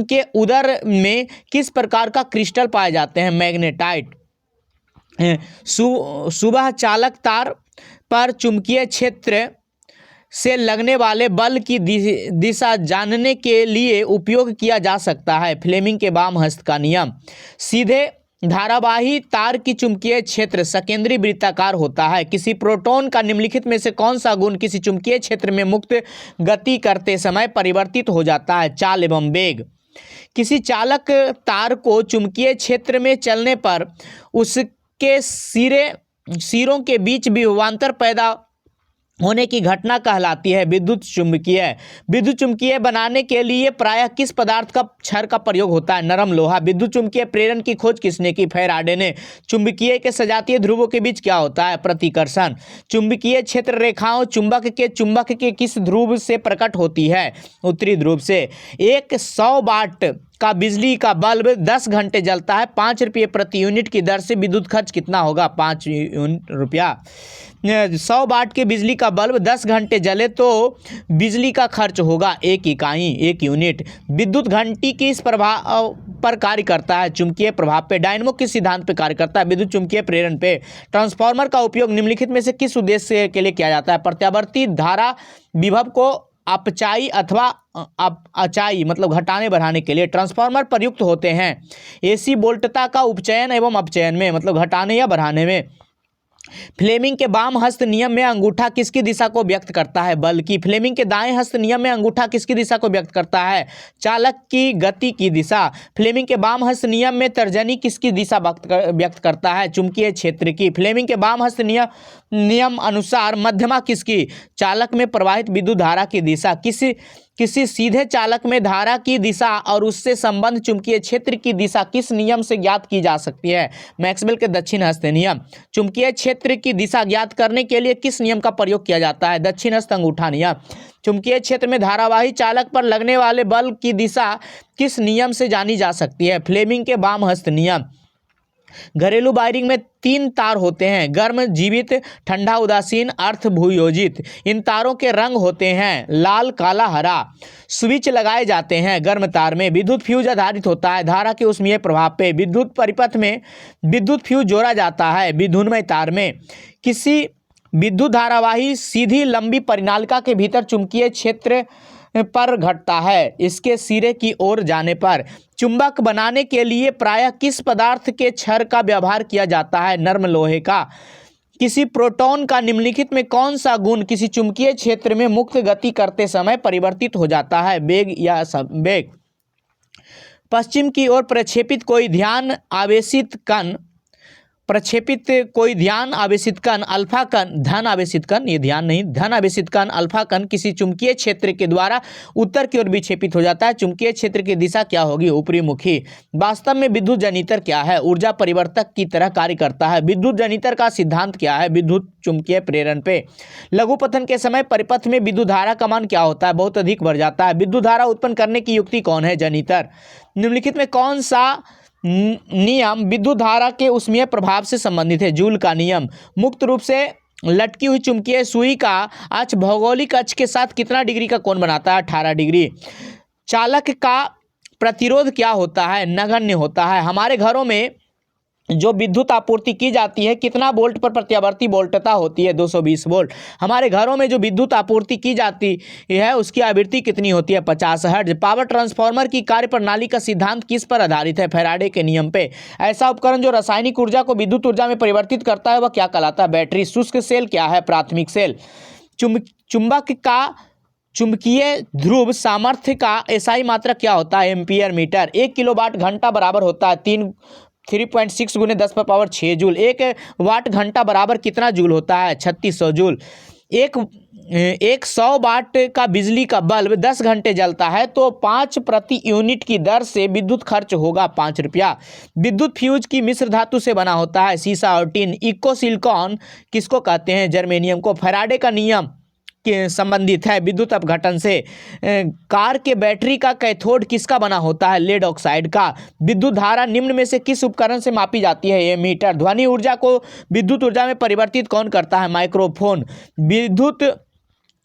के उदर में किस प्रकार का क्रिस्टल पाए जाते हैं? मैग्नेटाइट। सुबह चालक तार पर चुंबकीय क्षेत्र से लगने वाले बल की दिशा जानने के लिए उपयोग किया जा सकता है फ्लेमिंग के वाम हस्त का नियम। सीधे धारावाही तार की चुंबकीय क्षेत्र सकेंद्री वृत्ताकार होता है। किसी प्रोटॉन का निम्नलिखित में से कौन सा गुण किसी चुंबकीय क्षेत्र में मुक्त गति करते समय परिवर्तित हो जाता है? चाल एवं वेग। किसी चालक तार को चुंबकीय क्षेत्र में चलने पर उसके सिरों के बीच विभवांतर पैदा होने की घटना कहलाती है विद्युत चुंबकीय। विद्युत चुंबकीय बनाने के लिए प्रायः किस पदार्थ का क्षार का प्रयोग होता है? नरम लोहा। विद्युत चुंबकीय प्रेरण की खोज किसने की? फैराडे ने। चुंबकीय के सजातीय ध्रुवों के बीच क्या होता है? प्रतिकर्षण। चुंबकीय क्षेत्र रेखाओं चुंबक के किस ध्रुव से प्रकट होती है? उत्तरी ध्रुव से। एक 100 वाट का बिजली का बल्ब 10 घंटे जलता है। 5 रुपये प्रति यूनिट की दर से विद्युत खर्च कितना होगा? 5 रुपया। 100 वाट के बिजली का बल्ब 10 घंटे जले तो बिजली का खर्च होगा 1 इकाई 1 यूनिट। विद्युत घंटी किस प्रभाव पर कार्य करता है? चुंबकीय प्रभाव पे। डायनमो किस सिद्धांत पे कार्य करता है? विद्युत चुंबकीय प्रेरण पे। ट्रांसफार्मर का उपयोग निम्नलिखित में से किस उद्देश्य के लिए किया जाता है? प्रत्यावर्ती धारा विभव को अपचाई अथवा अचाई मतलब घटाने बढ़ाने के लिए। ट्रांसफार्मर प्रयुक्त होते हैं एसी वोल्टता का उपचयन एवं अपचयन में मतलब घटाने या बढ़ाने में। फ्लेमिंग के वाम हस्त नियम में अंगूठा किसकी दिशा को व्यक्त करता है? बल की। फ्लेमिंग के दाएं हस्त नियम में अंगूठा किसकी दिशा को व्यक्त करता है? चालक की गति की दिशा। फ्लेमिंग के वाम हस्त नियम में तर्जनी किसकी दिशा व्यक्त करता है? चुंबकीय क्षेत्र की। फ्लेमिंग के वाम हस्त नियम अनुसार मध्यमा किसकी? चालक में प्रवाहित विद्युत धारा की दिशा। किसी सीधे चालक में धारा की दिशा और उससे संबंध चुंबकीय क्षेत्र की दिशा किस नियम से ज्ञात की जा सकती है? मैक्सवेल के दक्षिण हस्त नियम। चुंबकीय क्षेत्र की दिशा ज्ञात करने के लिए किस नियम का प्रयोग किया जाता है? दक्षिण हस्त अंगूठा नियम। चुंबकीय क्षेत्र में धारावाही चालक पर लगने वाले बल की दिशा किस नियम से जानी जा सकती है? फ्लेमिंग के वाम हस्त नियम। घरेलू वायरिंग में 3 तार होते हैं, गर्म, जीवित, ठंडा, उदासीन, अर्थ भूयोजित। इन तारों के रंग होते हैं लाल, काला, हरा। स्विच लगाए जाते हैं गर्म तार में। विद्युत फ्यूज आधारित होता है धारा के ऊष्मीय प्रभाव पे। विद्युत परिपथ में विद्युत फ्यूज जोड़ा जाता है विधुन्मय तार में। किसी विद्युत धारावाही सीधी लंबी परिनालिका के भीतर चुंबकीय क्षेत्र पर घटता है। इसके सिरे की ओर जाने पर चुंबक बनाने के लिए प्रायः किस पदार्थ के छड़ का व्यवहार किया जाता है? नर्म लोहे का। किसी प्रोटॉन का निम्नलिखित में कौन सा गुण किसी चुंबकीय क्षेत्र में मुक्त गति करते समय परिवर्तित हो जाता है? वेग या संवेग। पश्चिम की ओर प्रक्षेपित कोई ध्यान आवेशित कण अल्फा कण, धन आवेशित कण, ये ध्यान नहीं, धन आवेशित कण अल्फा कण किसी चुंबकीय क्षेत्र के द्वारा उत्तर की ओर विक्षेपित हो जाता है। चुंबकीय क्षेत्र की दिशा क्या होगी? ऊपरी मुखी। वास्तव में विद्युत जनितर क्या है? ऊर्जा परिवर्तक की तरह कार्य करता है। विद्युत जनितर का सिद्धांत क्या है? विद्युत चुंबकीय प्रेरण पे। लघुपतन के समय परिपथ में विद्युत धारा का मान क्या होता है? बहुत अधिक बढ़ जाता है। विद्युत धारा उत्पन्न करने की युक्ति कौन है? जनितर। निम्नलिखित में कौन सा नियम विद्युत धारा के ऊष्मीय प्रभाव से संबंधित है? जूल का नियम। मुक्त रूप से लटकी हुई चुंबकीय सुई का अक्ष भौगोलिक अक्ष के साथ कितना डिग्री का कोण बनाता है? 18 डिग्री। चालक का प्रतिरोध क्या होता है? नगण्य होता है। हमारे घरों में जो विद्युत आपूर्ति की जाती है कितना वोल्ट पर प्रत्यावर्ती वोल्टता होती है? 220 वोल्ट। हमारे घरों में जो विद्युत आपूर्ति की जाती है उसकी आवृत्ति कितनी होती है? 50 हर्ट्ज। पावर ट्रांसफार्मर की कार्यप्रणाली का सिद्धांत किस पर आधारित है? फैराडे के नियम पे। ऐसा उपकरण जो रासायनिक ऊर्जा को विद्युत ऊर्जा में परिवर्तित करता है वह क्या कहलाता है? बैटरी। शुष्क सेल क्या है? प्राथमिक सेल। चुंबक का चुंबकीय ध्रुव सामर्थ्य का एसआई मात्रक क्या होता है? Ampere metre. 1 किलोवाट घंटा बराबर होता है 3.6 × 10⁻6 जूल। 1 वाट घंटा बराबर कितना जूल होता है? 3600 जूल। एक 100 वाट का बिजली का बल्ब 10 घंटे जलता है तो 5 प्रति यूनिट की दर से विद्युत खर्च होगा 5 रुपया। विद्युत फ्यूज की मिश्र धातु से बना होता है सीसा और टिन। इको सिलिकॉन किसको कहते हैं? जर्मेनियम को। फैराडे का नियम के संबंधित है विद्युत अपघटन से। कार के बैटरी का कैथोड किसका बना होता है? लेड ऑक्साइड का। विद्युत धारा निम्न में से किस उपकरण से मापी जाती है? एमीटर। ध्वनि ऊर्जा को विद्युत ऊर्जा में परिवर्तित कौन करता है? माइक्रोफोन। विद्युत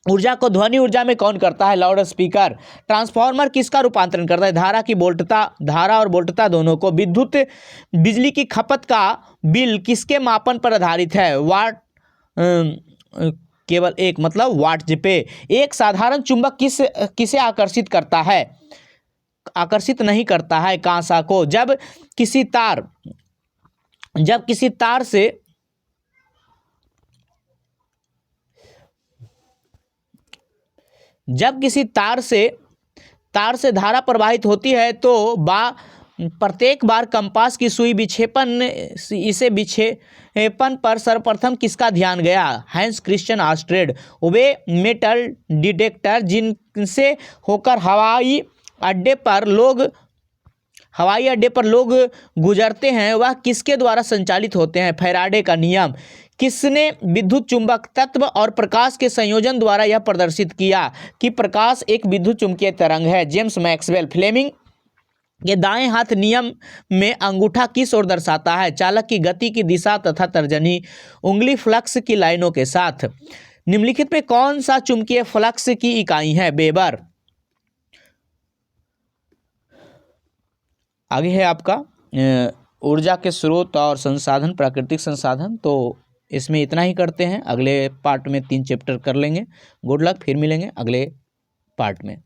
ऊर्जा को ध्वनि ऊर्जा में कौन करता है? Loud speaker. ट्रांसफार्मर किसका रूपांतरण करता है? धारा की वोल्टता, धारा और वोल्टता दोनों को। विद्युत बिजली की खपत का बिल किसके मापन पर आधारित है? वाट, केवल एक, मतलब वाट्स पे। एक साधारण चुंबक किसे आकर्षित करता है? आकर्षित नहीं करता है कांसा को। जब किसी तार से धारा प्रवाहित होती है तो प्रत्येक बार कंपास की सुई विक्षेपण पर सर्वप्रथम किसका ध्यान गया? हैंस क्रिश्चियन ऑस्ट्रेड। वे मेटल डिटेक्टर जिनसे होकर हवाई अड्डे पर लोग गुजरते हैं वह किसके द्वारा संचालित होते हैं? फैराडे का नियम। किसने विद्युत चुंबक तत्व और प्रकाश के संयोजन द्वारा यह प्रदर्शित किया कि प्रकाश एक विद्युत चुंबकीय तरंग है? James Maxwell. फ्लेमिंग के दाएं हाथ नियम में अंगूठा किस ओर दर्शाता है? चालक की गति की दिशा तथा तर्जनी उंगली फ्लक्स की लाइनों के साथ। निम्नलिखित में कौन सा चुंबकीय फ्लक्स की इकाई है? वेबर। आगे है आपका ऊर्जा के स्रोत और संसाधन, प्राकृतिक संसाधन। तो इसमें इतना ही करते हैं। अगले पार्ट में 3 चैप्टर कर लेंगे। गुड लक, फिर मिलेंगे अगले पार्ट में।